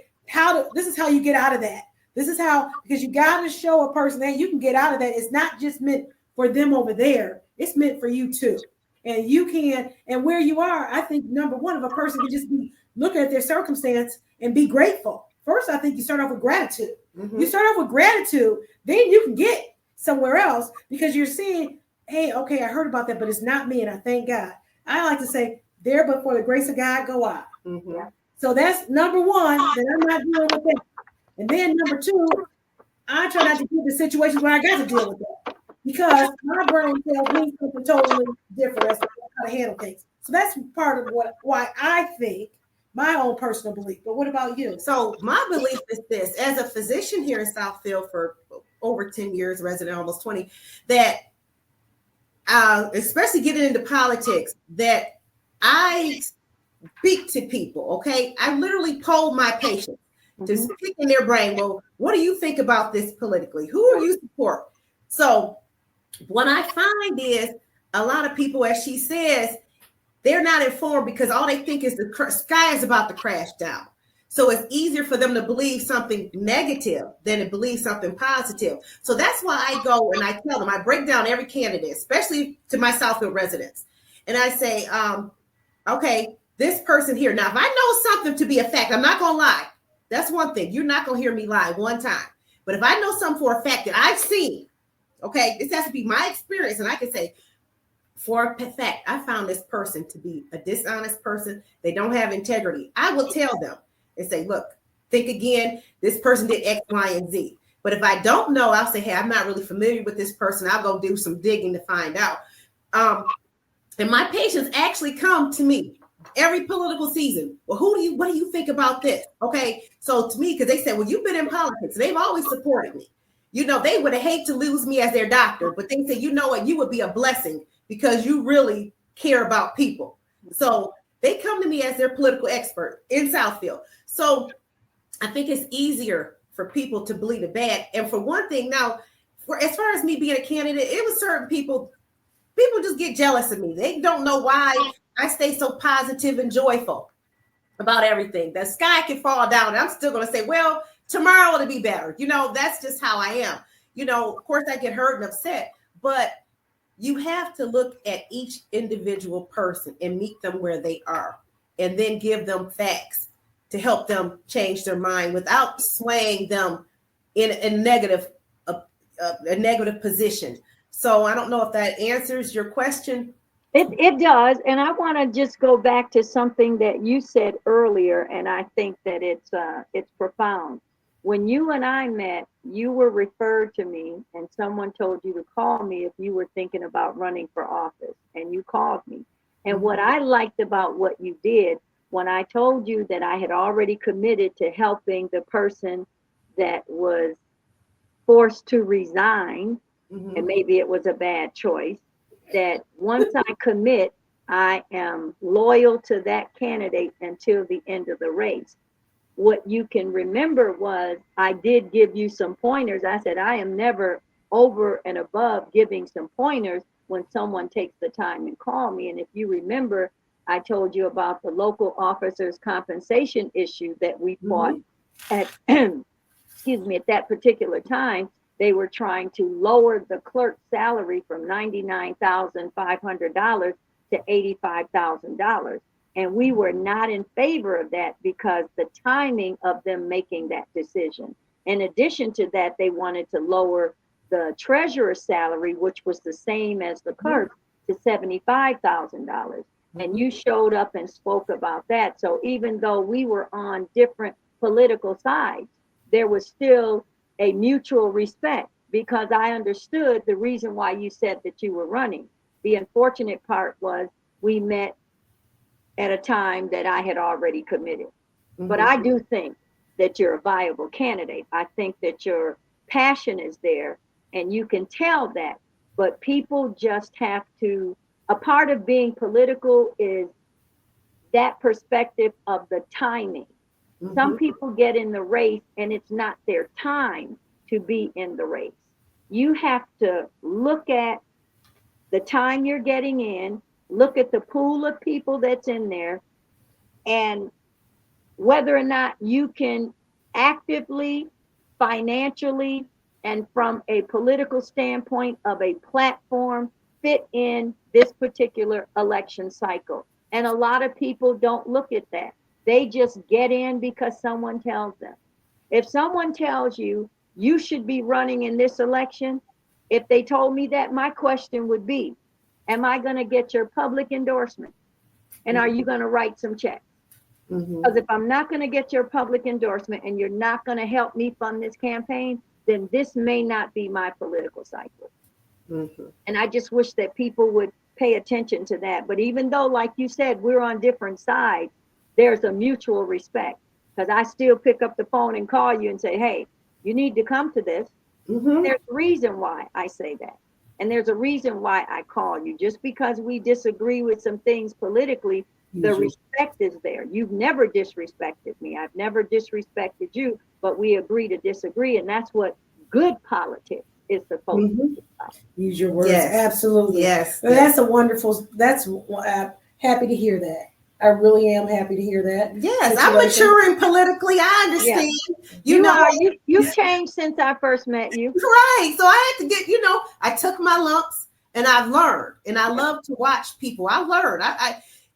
this is how you get out of that. This is how, because you got to show a person that you can get out of that. It's not just meant for them over there. It's meant for you too. And you can, and where you are, I think number one, if a person can just be looking at their circumstance and be grateful. First, I think you start off with gratitude. Mm-hmm. You start off with gratitude, then you can get somewhere else because you're seeing, hey, okay, I heard about that, but it's not me, and I thank God. I like to say, there but for the grace of God go I. Mm-hmm. So that's number one, that I'm not dealing with that. And then number two, I try not to get the situations where I got to deal with that because my brain tells me something totally different as to how to handle things. So that's part of why I think my own personal belief. But what about you? So my belief is this: as a physician here in Southfield for over 10 years, resident almost 20, that especially getting into politics, that I speak to people. Okay, I literally poll my patients to speak in their brain. Well, what do you think about this politically? Who are you support? So what I find is a lot of people, as she says, they're not informed because all they think is the sky is about to crash down. So it's easier for them to believe something negative than to believe something positive. So that's why I go and I tell them, I break down every candidate, especially to my Southfield residents. And I say, okay, this person here. Now, if I know something to be a fact, I'm not going to lie. That's one thing. You're not going to hear me lie one time. But if I know something for a fact that I've seen, okay, this has to be my experience. And I can say, for a fact, I found this person to be a dishonest person. They don't have integrity. I will tell them and say, look, think again. This person did X, Y, and Z. But if I don't know, I'll say, hey, I'm not really familiar with this person. I'll go do some digging to find out. And my patients actually come to me every political season. Well, what do you think about this? Okay. So to me, because they said, well, you've been in politics. They've always supported me. You know, they would hate to lose me as their doctor, but they said, you know what, you would be a blessing because you really care about people. So they come to me as their political expert in Southfield. So I think it's easier for people to believe the bad. And for one thing, now, as far as me being a candidate, it was certain people just get jealous of me. They don't know why I stay so positive and joyful about everything. The sky can fall down and I'm still going to say, well, tomorrow it'll be better. You know, that's just how I am. You know, of course I get hurt and upset, but you have to look at each individual person and meet them where they are and then give them facts to help them change their mind without swaying them in a negative position. So I don't know if that answers your question. It does. And I want to just go back to something that you said earlier. And I think that it's profound. When you and I met, you were referred to me and someone told you to call me if you were thinking about running for office, and you called me. And what I liked about what you did, when I told you that I had already committed to helping the person that was forced to resign, and maybe it was a bad choice, that once I commit, I am loyal to that candidate until the end of the race. What you can remember was I did give you some pointers. I said, I am never over and above giving some pointers when someone takes the time and call me. And if you remember, I told you about the local officers' compensation issue that we fought at, excuse me, at that particular time. They were trying to lower the clerk's salary from $99,500 to $85,000. And we were not in favor of that because the timing of them making that decision. In addition to that, they wanted to lower the treasurer's salary, which was the same as the clerk, to $75,000. And you showed up and spoke about that. So even though we were on different political sides, there was still a mutual respect because I understood the reason why you said that you were running. The unfortunate part was we met at a time that I had already committed. But I do think that you're a viable candidate. I think that your passion is there and you can tell that. But people just have to, a part of being political is that perspective of the timing. Some people get in the race and it's not their time to be in the race. You have to look at the time you're getting in, look at the pool of people that's in there, and whether or not you can actively, financially, and from a political standpoint of a platform fit in this particular election cycle. And a lot of people don't look at that. They just get in because someone tells them. If someone tells you you should be running in this election, if they told me that, my question would be, am I going to get your public endorsement? And are you going to write some checks? Because if I'm not going to get your public endorsement and you're not going to help me fund this campaign, then this may not be my political cycle. And I just wish that people would pay attention to that. But even though, like you said, we're on different sides, there's a mutual respect. Because I still pick up the phone and call you and say, hey, you need to come to this. There's a reason why I say that. And there's a reason why I call you. Just because we disagree with some things politically, the respect is there. You've never disrespected me. I've never disrespected you, but we agree to disagree. And that's what good politics is supposed to be about. Use your words. Yes. Absolutely. Yes. Well, that's a wonderful, happy to hear that. I really am happy to hear that. Yes, I'm maturing politically. I understand. Yeah. You've changed since I first met you. Right. So I had to get, I took my lumps and I've learned. And I love to watch people. I learned.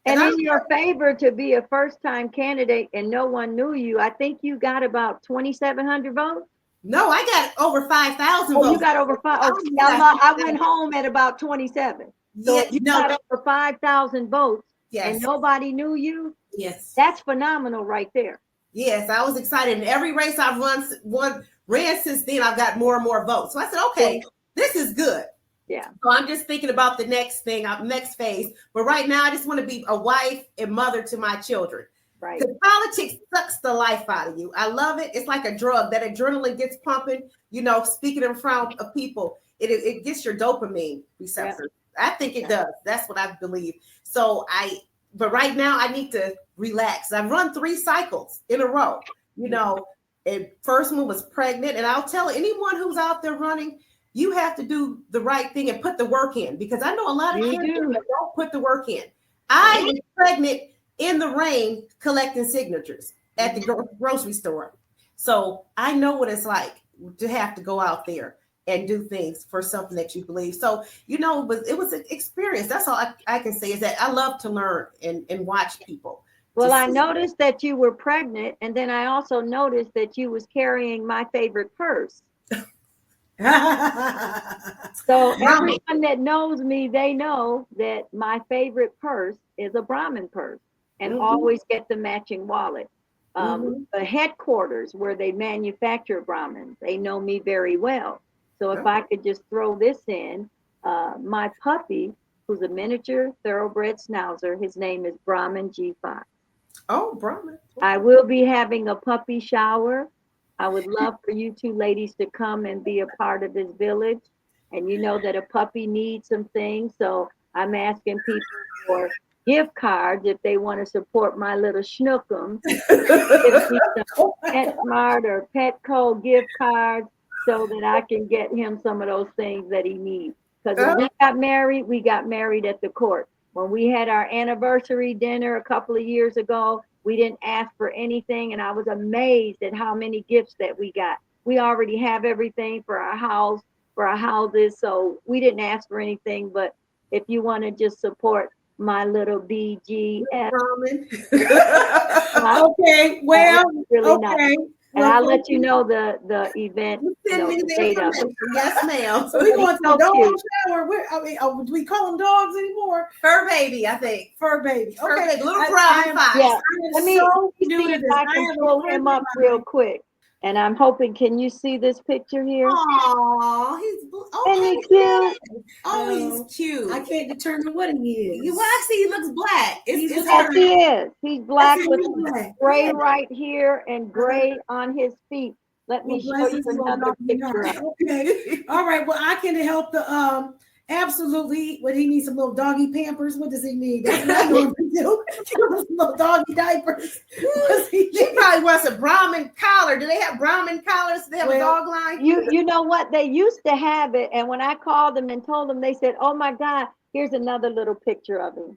And in your favor to be a first-time candidate and no one knew you, I think you got about 2,700 votes. No, I got over 5,000 votes. You got over 5. I went home at about 27. So you got over 5,000 votes. Yes. And nobody knew you. Yes. That's phenomenal right there. Yes, I was excited. In every race I've ran since then, I've got more and more votes. So I said, okay, this is good. Yeah. So I'm just thinking about the next thing, next phase. But right now, I just want to be a wife and mother to my children. Right. Because politics sucks the life out of you. I love it. It's like a drug. That adrenaline gets pumping, speaking in front of people. It gets your dopamine receptors. Yeah. I think it does. That's what I believe. So but right now I need to relax. I've run 3 cycles in a row, and first one was pregnant. And I'll tell anyone who's out there running, you have to do the right thing and put the work in, because I know a lot of people that don't put the work in. I was pregnant in the rain collecting signatures at the grocery store. So I know what it's like to have to go out there and do things for something that you believe. So, but it was an experience. That's all I can say is that I love to learn and watch people. Well, I noticed that you were pregnant, and then I also noticed that you was carrying my favorite purse. So everyone that knows me, they know that my favorite purse is a Brahmin purse, and always get the matching wallet. The headquarters where they manufacture Brahmins, they know me very well. So if I could just throw this in, my puppy, who's a miniature thoroughbred schnauzer, his name is Brahmin G5. Oh, Brahmin. I will be having a puppy shower. I would love for you 2 ladies to come and be a part of this village. And you know that a puppy needs some things. So I'm asking people for gift cards if they want to support my little schnookum. PetSmart or Petco gift cards, so that I can get him some of those things that he needs. Because when we got married at the court. When we had our anniversary dinner a couple of years ago, we didn't ask for anything. And I was amazed at how many gifts that we got. We already have everything for our house, for our houses. So we didn't ask for anything. But if you want to just support my little BGF. Okay, well, really okay. Nice. And I'll let you know the event, Send me the the date of it. information. Yes, ma'am. So we're going to the So dog cute. shower. Do we call them dogs anymore? Fur baby, I think. Fur baby. Fur Okay. baby, little brown fox. Yeah. I am Let me so see new to if this. I I can have a pull friend him of up real mine. quick. And I'm hoping, can you see this picture here? Aw, he's Isn't he cute? Oh, No, he's cute. I can't determine what he is. Well, I see he looks black. It's Yes, he is. He's black That's with him, black. gray right here and gray on his feet. Let me Well, show bless you his little another doggy picture heart. of him. Okay. All right. Well, I can help the absolutely. What he needs, some little doggy pampers. What does he need? That's what I normally do. Give him some little doggy diapers. She probably wants a Brahmin collar. Do they have Brahmin collars? Do they have a dog line? You know what? They used to have it, and when I called them and told them, they said, "Oh my God, here's another little picture of him."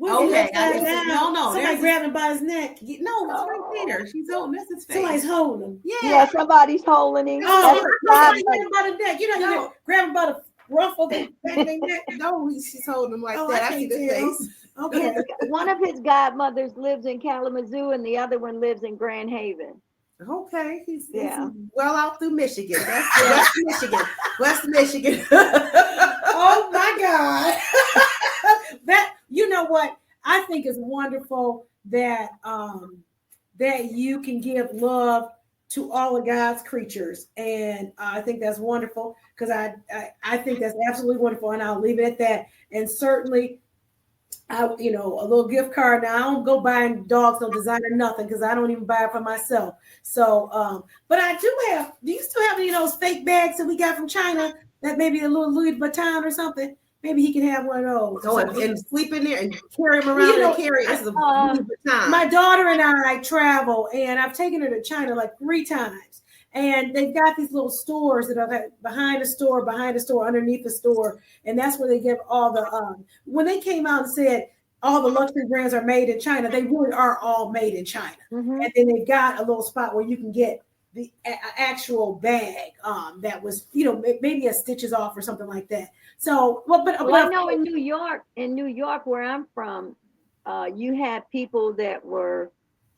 Okay, no. Somebody grabbed him by his neck. No, it's right there. She's holding. That's his face. Somebody's holding him. Yeah, somebody's holding him. Oh, That's somebody grabbed him by the neck. You know, you grab him by the ruff of the back of their neck. No, she's holding him like Oh, that. I I see can't the tell. face. Okay. One of his godmothers lives in Kalamazoo, and the other one lives in Grand Haven. Okay, he's Yeah. well out through Michigan. That's West Michigan. West Michigan. Oh my God. That, you know what? I think is wonderful that that you can give love to all of God's creatures, and I think that's wonderful, because I think that's absolutely wonderful, and I'll leave it at that. And certainly, a little gift card. Now I don't go buying dogs no designer nothing, because I don't even buy it for myself. So, but I do have. Do you still have any of those fake bags that we got from China? That maybe a little Louis Vuitton or something. Maybe he can have one of those. Oh, and sleep in there and carry him around and carry it. My daughter and I travel, and I've taken her to China like 3 times. And they've got these little stores that are behind the store, underneath the store. And that's where they give all the, when they came out and said all the luxury brands are made in China, they really are all made in China. Mm-hmm. And then they've got a little spot where you can get the actual bag that was, maybe a stitches off or something like that. So, but I know in New York, where I'm from, you had people that were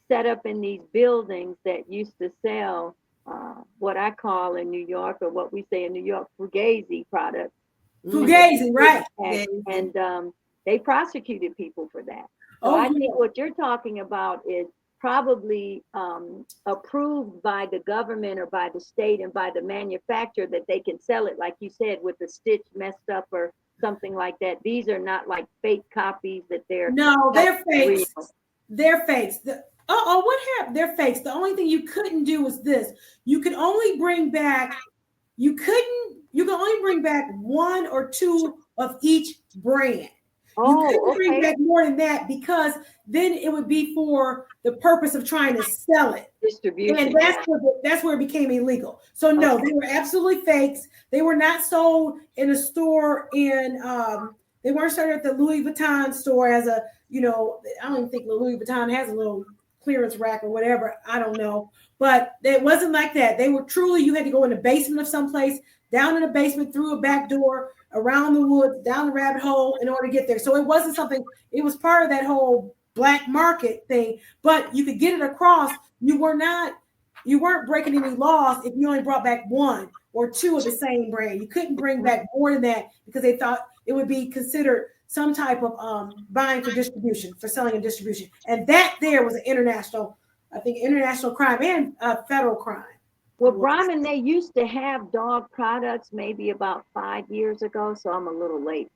set up in these buildings that used to sell what I call in New York, or what we say in New York, Fugazi products. Fugazi, right? And they prosecuted people for that. So I think what you're talking about is probably approved by the government or by the state and by the manufacturer, that they can sell it, like you said, with the stitch messed up or something like that. These are not like fake copies that they're fakes. They're fakes. What happened? They're fakes. The only thing you couldn't do was this. You could only bring back, you can only bring back 1 or 2 of each brand. You couldn't bring back more than that, because then it would be for the purpose of trying to sell it. Distribution. And that's where it became illegal. So no, they were absolutely fakes. They were not sold in a store they weren't sold at the Louis Vuitton store as a, I don't even think Louis Vuitton has a little clearance rack or whatever. I don't know. But it wasn't like that. They were truly, you had to go in the basement of someplace, down in the basement, through a back door, around the woods, down the rabbit hole in order to get there. So it wasn't something, it was part of that whole black market thing, but you could get it across. You weren't breaking any laws if you only brought back 1 or 2 of the same brand. You couldn't bring back more than that, because they thought it would be considered some type of buying for distribution, for selling and distribution. And that there was an international crime and federal crime. Well, Brahmin, they used to have dog products maybe about 5 years ago, so I'm a little late.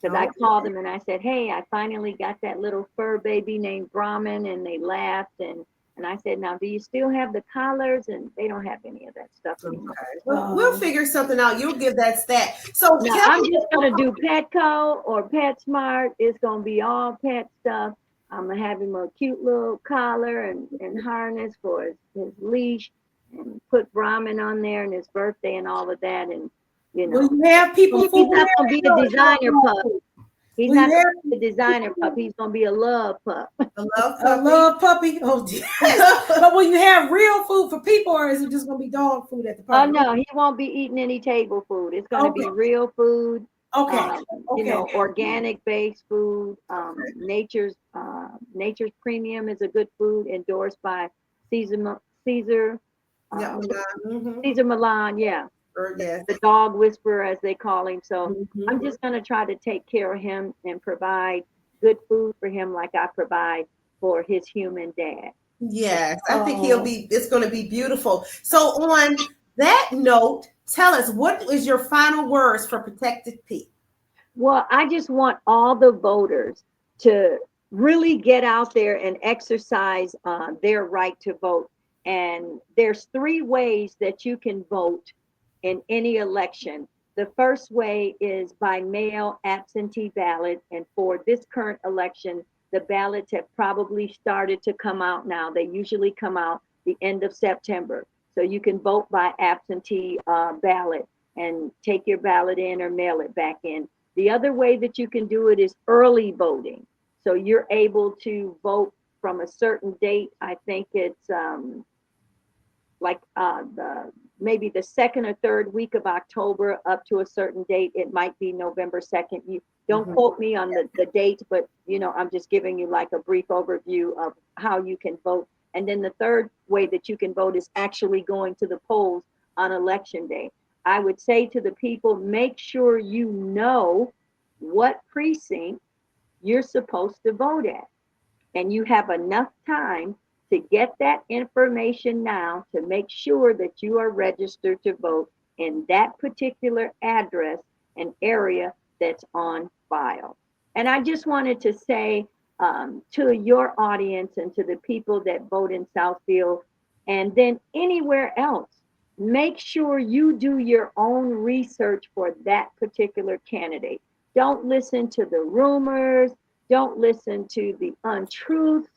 Because I called them and I said, hey, I finally got that little fur baby named Brahmin, and they laughed. And I said, now, do you still have the collars? And they don't have any of that stuff anymore. Well, we'll figure something out. You'll give that stat. So now, I'm just going to do Petco or PetSmart. It's going to be all pet stuff. I'm going to have him a cute little collar and harness for his leash, and put Brahmin on there and his birthday and all of that. And, Well, you have people he's not going to be a designer pup. He's not going to be a designer pup. He's going to be a love pup. A love puppy. Oh, dear. But will you have real food for people, or is it just going to be dog food at the party? Oh, no, he won't be eating any table food. It's going to be real food. Organic based food. Nature's Premium is a good food, endorsed by Caesar. Yeah, Caesar Milan, yeah. yes. The dog whisperer, as they call him. So I'm Mhm. just going to try to take care of him and provide good food for him like I provide for his human dad. Yes, I think it's going to be beautiful. So, on that note, tell us, what is your final words for Protected P? Well, I just want all the voters to really get out there and exercise their right to vote. And there's three ways that you can vote in any election. The first way is by mail absentee ballot. And for this current election, the ballots have probably started to come out now. They usually come out the end of September. So you can vote by absentee ballot and take your ballot in or mail it back in. The other way that you can do it is early voting. So you're able to vote from a certain date. I think it's maybe the second or third week of October up to a certain date. It might be November 2nd. You don't quote me on the date, but I'm just giving you like a brief overview of how you can vote. And then the third way that you can vote is actually going to the polls on election day. I would say to the people, make sure you know what precinct you're supposed to vote at. And you have enough time to get that information now to make sure that you are registered to vote in that particular address and area that's on file. And I just wanted to say to your audience and to the people that vote in Southfield and then anywhere else, make sure you do your own research for that particular candidate. Don't listen to the rumors. Don't listen to the untruths.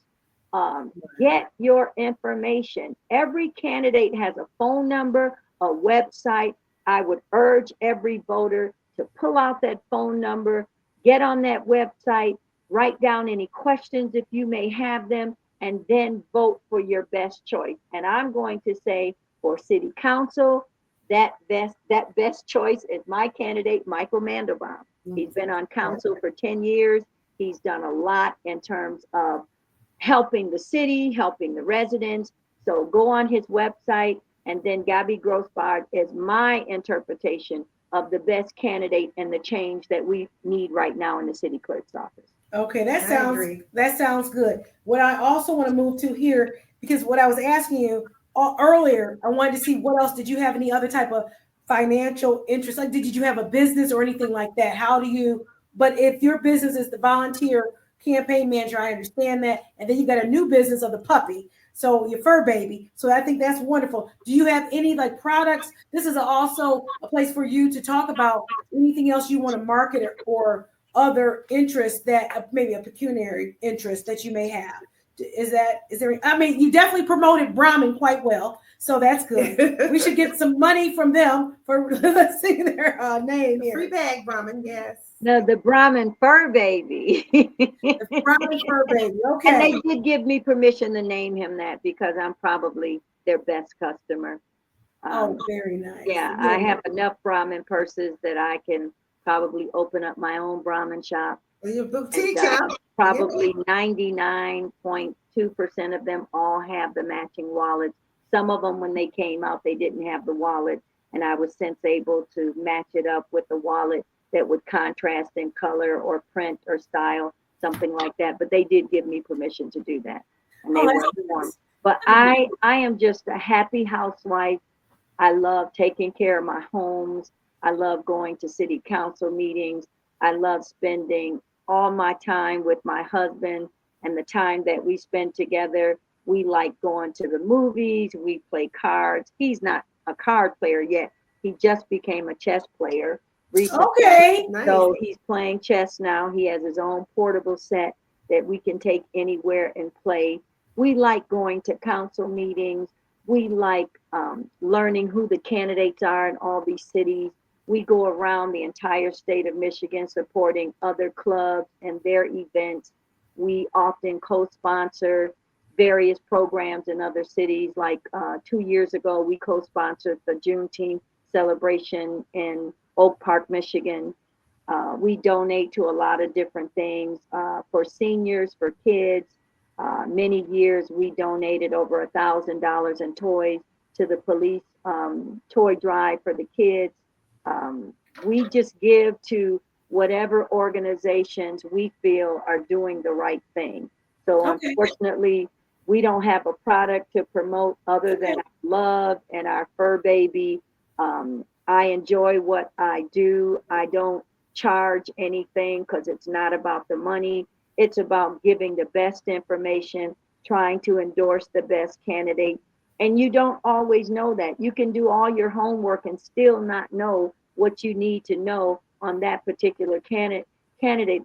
Get your information. Every candidate has a phone number, a website. I would urge every voter to pull out that phone number, get on that website, write down any questions if you may have them, and then vote for your best choice. And I'm going to say for city council, that best choice is my candidate, Michael Mandelbaum. He's been on council for 10 years. He's done a lot in terms of helping the city, helping the residents. So go on his website, and then Gabby Grossbard is my interpretation of the best candidate and the change that we need right now in the city clerk's office. Okay, that sounds good. What I also want to move to here, because what I was asking you earlier, I wanted to see what else did you have any other type of financial interest? Like, did you have a business or anything like that? How do you? But if your business is the volunteer campaign manager, I understand that, and then you got a new business of the puppy, so your fur baby. So I think that's wonderful. Do you have any like products? This is also a place for you to talk about anything else you want to market or other interests that maybe a pecuniary interest that you may have. Is there, I mean, you definitely promoted Brahmin quite well. So that's good. We should get some money from them for let's see their name here. Free bag Brahmin, yes. No, the Brahmin fur baby. The Brahmin fur baby. Okay. And they did give me permission to name him that because I'm probably their best customer. Very nice. Yeah, I have enough Brahmin purses that I can probably open up my own Brahmin shop. Your boutique, probably 99.2% of them all have the matching wallets. Some of them, when they came out, they didn't have the wallet, and I was since able to match it up with a wallet that would contrast in color or print or style, something like that. But they did give me permission to do that, and they were informed. But I am just a happy housewife. I love taking care of my homes. I love going to city council meetings. I love spending all my time with my husband and the time that we spend together. We like going to the movies. We play cards. He's not a card player yet. He just became a chess player recently. Okay. So he's playing chess now. He has his own portable set that we can take anywhere and play. We like going to council meetings. We like learning who the candidates are in all these cities. We go around the entire state of Michigan supporting other clubs and their events. We often co-sponsor various programs in other cities. Like 2 years ago, we co-sponsored the Juneteenth celebration in Oak Park, Michigan. We donate to a lot of different things for seniors, for kids. Many years we donated over $1,000 in toys to the police toy drive for the kids. We just give to whatever organizations we feel are doing the right thing. So Okay. unfortunately, we don't have a product to promote other than our love and our fur baby. I enjoy what I do. I don't charge anything because it's not about the money. It's about giving the best information, trying to endorse the best candidate. And you don't always know that. You can do all your homework and still not know what you need to know on that particular candidate.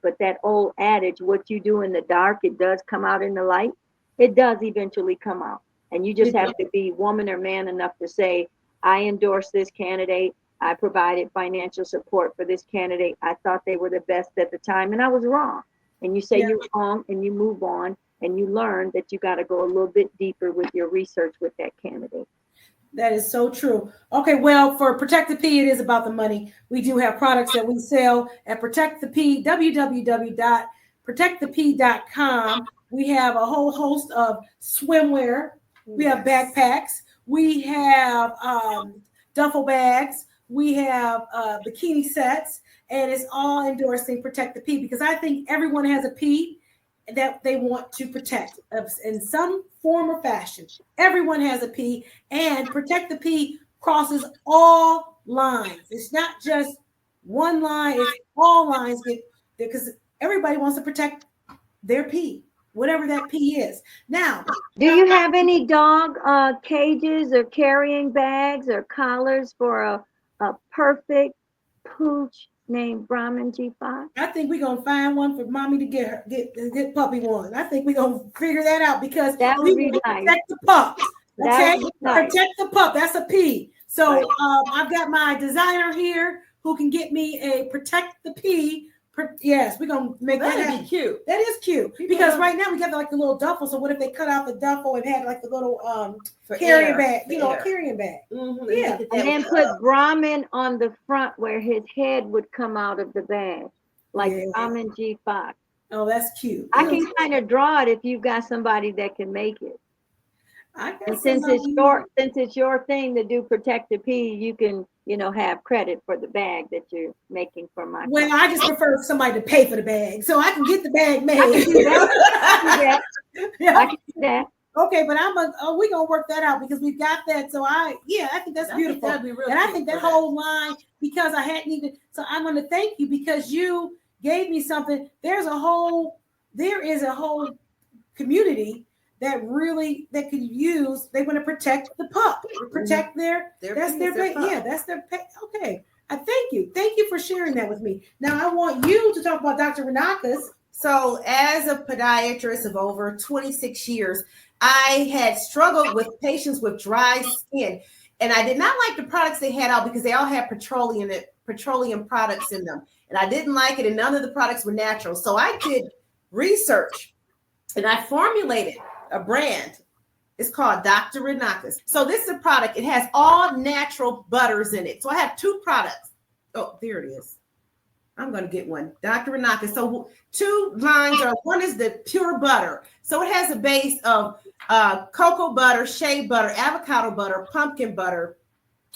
But that old adage, what you do in the dark, it does come out in the light. It does eventually come out. And you just have to be woman or man enough to say, I endorse this candidate. I provided financial support for this candidate. I thought they were the best at the time, and I was wrong. And you say you're wrong, and you move on, and you learn that you got to go a little bit deeper with your research with that candidate. That is so true. Okay, well, for Protect the P, it is about the money. We do have products that we sell at Protect the P, www.protectthep.com. We have a whole host of swimwear. We have backpacks. We have duffel bags. We have bikini sets. And it's all endorsing Protect the P, because I think everyone has a P that they want to protect in some form or fashion. Everyone has a P, and Protect the P crosses all lines. It's not just one line, it's all lines, because everybody wants to protect their P, whatever that P is. Now, do you have any dog cages or carrying bags or collars for a perfect pooch named Brahmin G5? I think we're gonna find one for mommy to get puppy one. I think we're gonna figure that out, because that would be nice. Protect the pup. Okay, nice. Protect the pup. That's a P. So right. I've got my designer here who can get me a Protect the P. Yes, we're gonna make that happen. Be cute. That is cute, because right now we got like the little duffel. So what if they cut out the duffel and had like the little carrying bag? A carrying bag. Mm-hmm. Yeah, and then put Brahmin on the front where his head would come out of the bag, like Brahmin G5. Oh, that's cute. I can kind of draw it if you've got somebody that can make it. And since it's your thing to do Protect the P, you can have credit for the bag that you're making for my. Well, company. I just prefer somebody to pay for the bag, so I can get the bag made. I can do that. I can do that. Okay, but we're gonna work that out, because we've got that. So I think that's beautiful. That'd be real, and I think that whole line, because I hadn't even. So I'm gonna thank you, because you gave me something. There is a whole community that could use. They want to protect the pup, protect their that's their pet. Yeah, that's their pet. Okay, I thank you for sharing that with me. Now I want you to talk about Dr. Renaka's. So as a podiatrist of over 26 years, I had struggled with patients with dry skin, and I did not like the products they had out, because they all had petroleum products in them, and I didn't like it, and none of the products were natural. So I did research, and I formulated a brand. It's called Dr. Renaka's. So this is a product. It has all natural butters in it. So I have two products. Oh, there it is. I'm going to get one. Dr. Renaka's. So two lines are, one is the pure butter. So it has a base of cocoa butter, shea butter, avocado butter, pumpkin butter,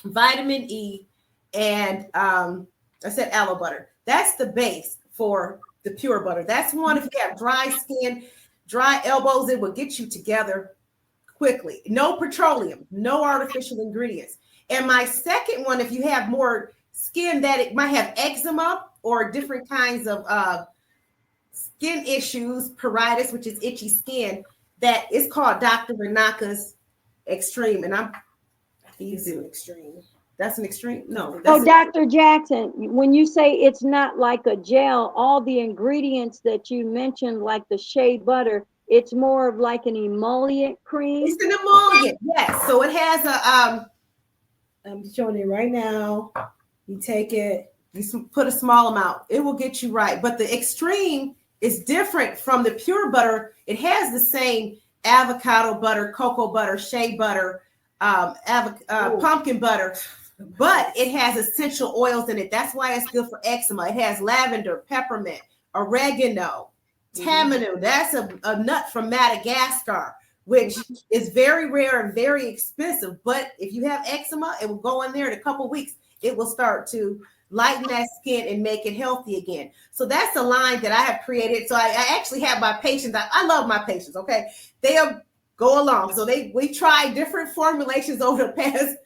vitamin E, and I said aloe butter. That's the base for the pure butter. That's one. If you have dry skin, dry elbows, it will get you together quickly. No petroleum, no artificial ingredients. And my second one, if you have more skin that it might have eczema or different kinds of skin issues, pruritus, which is itchy skin, that is called Dr. Renaka's Extreme. And I think it's an extreme. That's an extreme? No. Dr. Jackson, when you say it's not like a gel, all the ingredients that you mentioned, like the shea butter, it's more of like an emollient cream? It's an emollient, yes. So it has a... I'm showing it right now. You take it. You put a small amount. It will get you right. But the extreme is different from the pure butter. It has the same avocado butter, cocoa butter, shea butter, pumpkin butter, but it has essential oils in it. That's why it's good for eczema. It has lavender, peppermint, oregano, Tamanu, that's a nut from Madagascar, which is very rare and very expensive. But if you have eczema, it will go in there in a couple weeks. It will start to lighten that skin and make it healthy again. So that's a line that I have created. So I actually have my patients. I love my patients. Okay, they'll go along. So we tried different formulations over the past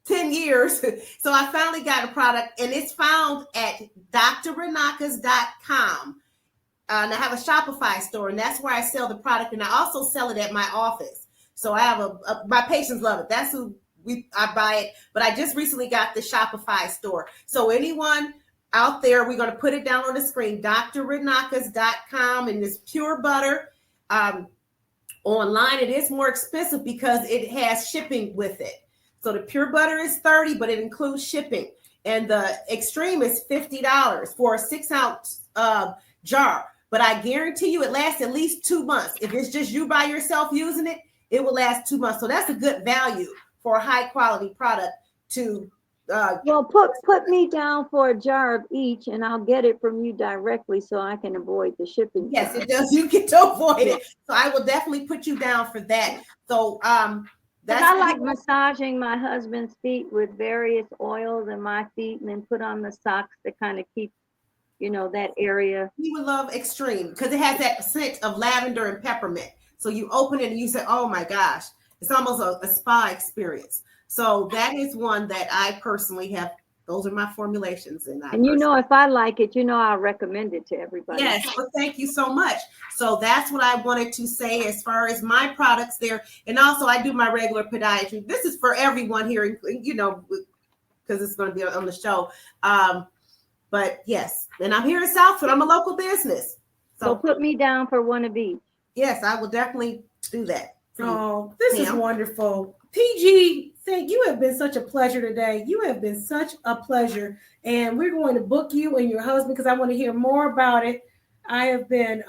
10 years. So I finally got a product, and it's found at drrenakas.com. And I have a Shopify store, and that's where I sell the product. And I also sell it at my office. So I have my patients love it. That's who I buy it. But I just recently got the Shopify store. So anyone out there, we're going to put it down on the screen, drrenakas.com, and this pure butter. Online, it is more expensive because it has shipping with it. So the pure butter is $30, but it includes shipping. And the extreme is $50 for a 6-ounce jar. But I guarantee you it lasts at least 2 months. If it's just you by yourself using it, it will last 2 months. So that's a good value for a high quality product to well, put me down for a jar of each, and I'll get it from you directly so I can avoid the shipping. Yes, it does. You get to avoid it. So I will definitely put you down for that. So that's I like massaging my husband's feet with various oils in my feet, and then put on the socks to kind of keep, that area. He would love Extreme because it has that scent of lavender and peppermint. So you open it and you say, "Oh my gosh, it's almost a spa experience." So that is one that I personally have. Those are my formulations. And if I like it, I'll recommend it to everybody. Yes. Well, thank you so much. So that's what I wanted to say as far as my products there. And also I do my regular podiatry. This is for everyone here, because it's going to be on the show. But yes, and I'm here in Southwood. I'm a local business. So put me down for one of each. Yes, I will definitely do that. Oh, this is wonderful. PG, you have been such a pleasure today. You have been such a pleasure. And we're going to book you and your husband because I want to hear more about it. I have been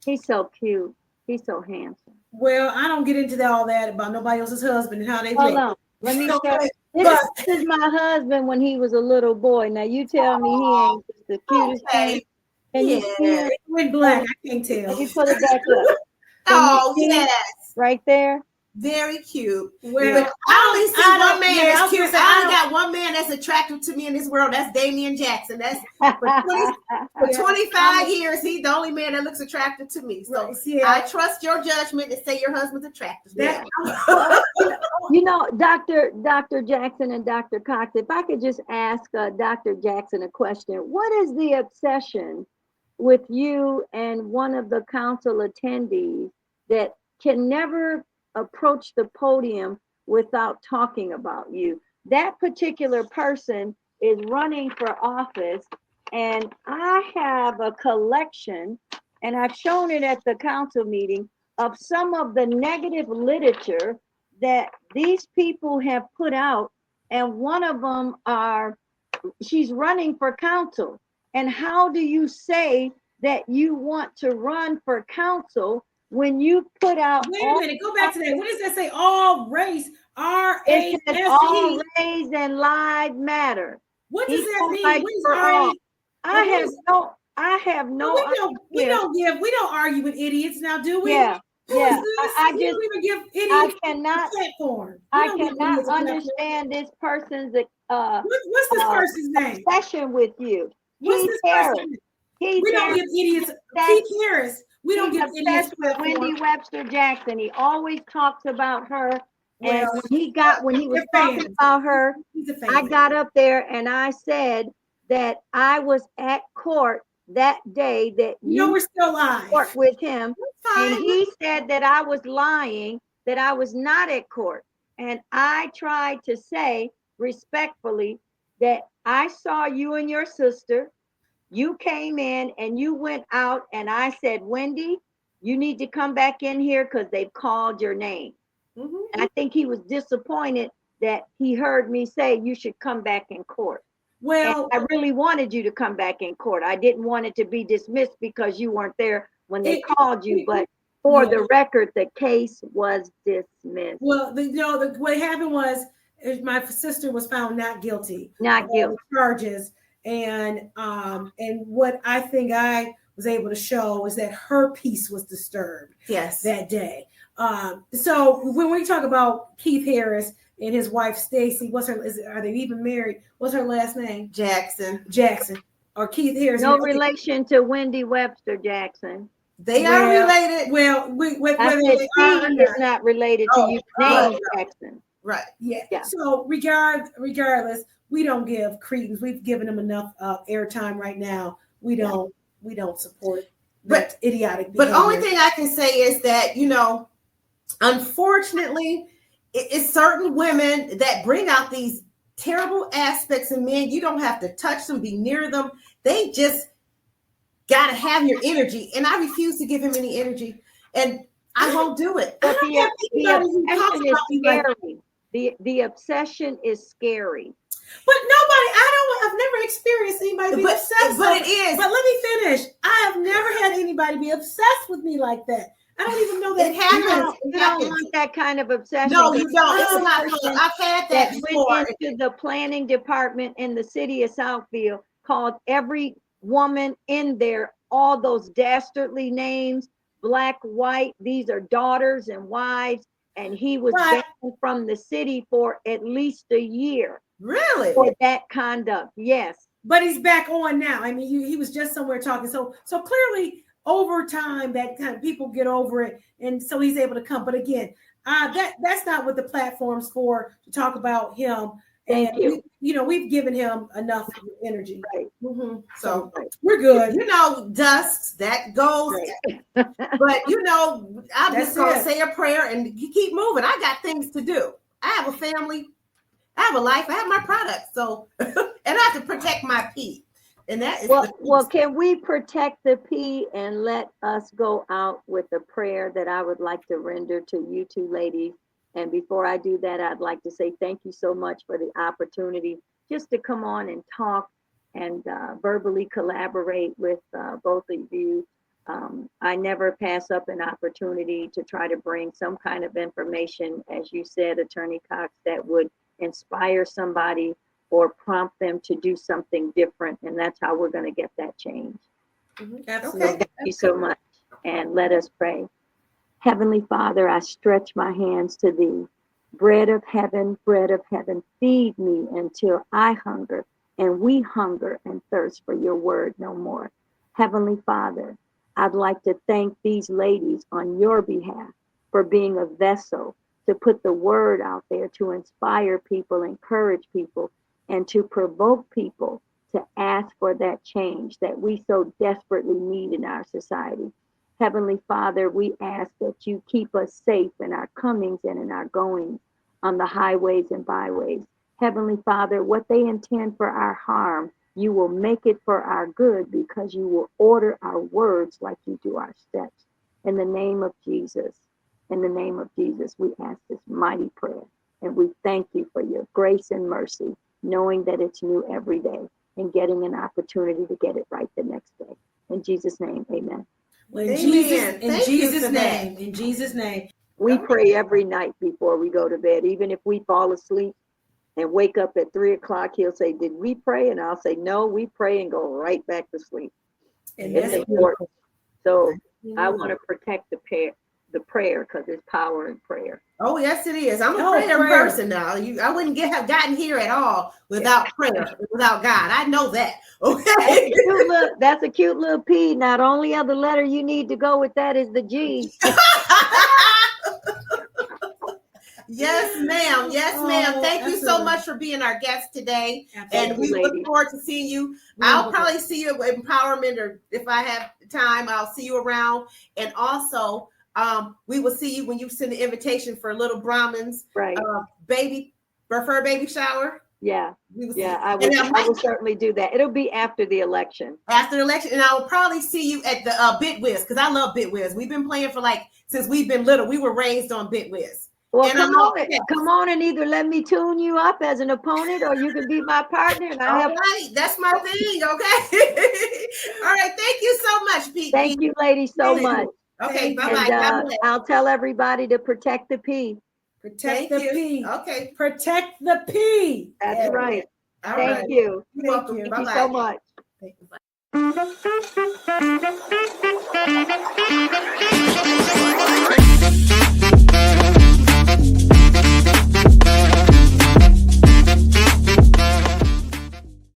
he's so cute. He's so handsome. Well, I don't get into all that about nobody else's husband and how they Hold on. Let me show this is my husband when he was a little boy. Now you tell me he ain't the cutest thing. And you see him in black, I can't tell. Let me put it back up. Oh, yes. Right there. Very cute. Well, I only see one man that's cute. I only got one man that's attractive to me in this world. That's Damian Jackson. That's for 25 years. He's the only man that looks attractive to me. So I trust your judgment and say your husband's attractive. Dr. Jackson and Dr. Cox, if I could just ask Dr. Jackson a question. What is the obsession with you and one of the council attendees that can never approach the podium without talking about you? That particular person is running for office, and I have a collection, and I've shown it at the council meeting, of some of the negative literature that these people have put out, and one of them she's running for council. And how do you say that you want to run for council when you put out? Wait a minute, go back to that. What does that say? All race, R-A-S-E. All race and lives matter. What does that mean? What is R-A? I have no we don't argue with idiots now, do we? Yeah. We don't even give idiots a platform. I cannot understand this person's what's this person's name? Obsession with you. What's this person's name? We don't give idiots. Keith Harris. We don't give idiots platform. Wendy Webster Jackson. He always talks about her. And when he was talking about her, I got up there and I said that I was at court that day that you we're still live court with him, and he said that I was lying, that I was not at court. And I tried to say respectfully that I saw you and your sister. You came in and you went out, and I said, Wendy, you need to come back in here because they've called your name. Mm-hmm. And I think he was disappointed that he heard me say you should come back in court. Well, and I really wanted you to come back in court. I didn't want it to be dismissed because you weren't there when they called you, but for the record, the case was dismissed. Well, what happened was my sister was found not guilty. Not guilty. Charges. And what I think I was able to show is that her peace was disturbed Yes. that day. So when we talk about Keith Harris and his wife Stacy, are they even married? What's her last name? Jackson. Or Keith Harris. No relation to Wendy Webster Jackson. They are related. Well, I said she is not related to you, name Jackson. Right. Yeah. So regardless, we don't give credence. We've given them enough airtime right now. We don't support that idiotic behavior. But only thing I can say is that, unfortunately, it's certain women that bring out these terrible aspects in men. You don't have to touch them, be near them. They just got to have your energy. And I refuse to give him any energy. And I won't do it. But the obsession is scary. The obsession is scary. But I've never experienced anybody be obsessed. But it is. But let me finish. I have never had anybody be obsessed with me like that. I don't even know that it happens. You don't want that kind of obsession. No, you don't. It's not. I've had that before. Went into the planning department in the city of Southfield, called every woman in there all those dastardly names, black, white. These are daughters and wives. And he was banned from the city for at least a year. Really? For that conduct, yes. But he's back on now. I mean, he was just somewhere talking. So clearly, over time, that kind of people get over it, and so he's able to come. But again, that's not what the platform's for, to talk about him. Thank you. We've given him enough energy. Right. Mm-hmm. So we're good. Dust that goes. Right. But I'm just gonna say a prayer and you keep moving. I got things to do. I have a family. I have a life. I have my products. So, and I have to protect my pee. And that is well, can we protect the pee and let us go out with a prayer that I would like to render to you two ladies? And before I do that, I'd like to say thank you so much for the opportunity just to come on and talk and verbally collaborate with both of you. I never pass up an opportunity to try to bring some kind of information, as you said, Attorney Cox, that would inspire somebody or prompt them to do something different. And that's how we're going to get that change. Absolutely. So thank you so much. And let us pray. Heavenly Father, I stretch my hands to thee. Bread of heaven, feed me until I hunger and we hunger and thirst for your word no more. Heavenly Father, I'd like to thank these ladies on your behalf for being a vessel to put the word out there, to inspire people, encourage people, and to provoke people to ask for that change that we so desperately need in our society. Heavenly Father, we ask that you keep us safe in our comings and in our goings on the highways and byways. Heavenly Father, what they intend for our harm, you will make it for our good, because you will order our words like you do our steps. In the name of Jesus, we ask this mighty prayer. And we thank you for your grace and mercy, knowing that it's new every day and getting an opportunity to get it right the next day. In Jesus' name, amen. Well, in Jesus' name. We pray every night before we go to bed, even if we fall asleep and wake up at 3:00. He'll say, "Did we pray?" And I'll say, "No, we pray," and go right back to sleep. And it's important. So I want to protect the prayer because there's power in prayer. Oh, yes, it is. I'm a prayer person now. I wouldn't have gotten here at all without prayer, without God. I know that. Okay. That's a cute little P. Not only other letter you need to go with that is the G. Yes, ma'am. Yes, ma'am. Thank you so much for being our guest today. And we look forward to seeing you. I'll probably see you at Empowerment, or if I have time, I'll see you around. And also, we will see you when you send the invitation for Little Brahmins, right? Baby shower. Yeah, I will certainly do that. It'll be after the election. After the election, and I will probably see you at the Bitwiz, because I love Bitwiz. We've been playing for since we've been little. We were raised on Bitwiz. Well, come on, and either let me tune you up as an opponent, or you can be my partner. And right, that's my thing. Okay. All right. Thank you so much, Pete. Thank you, ladies, so much. Okay. Bye-bye. I'll tell everybody to protect the P. Protect the P. Okay. Protect the P. That's right. All Thank you. You're welcome. Thank you so much. Thank you.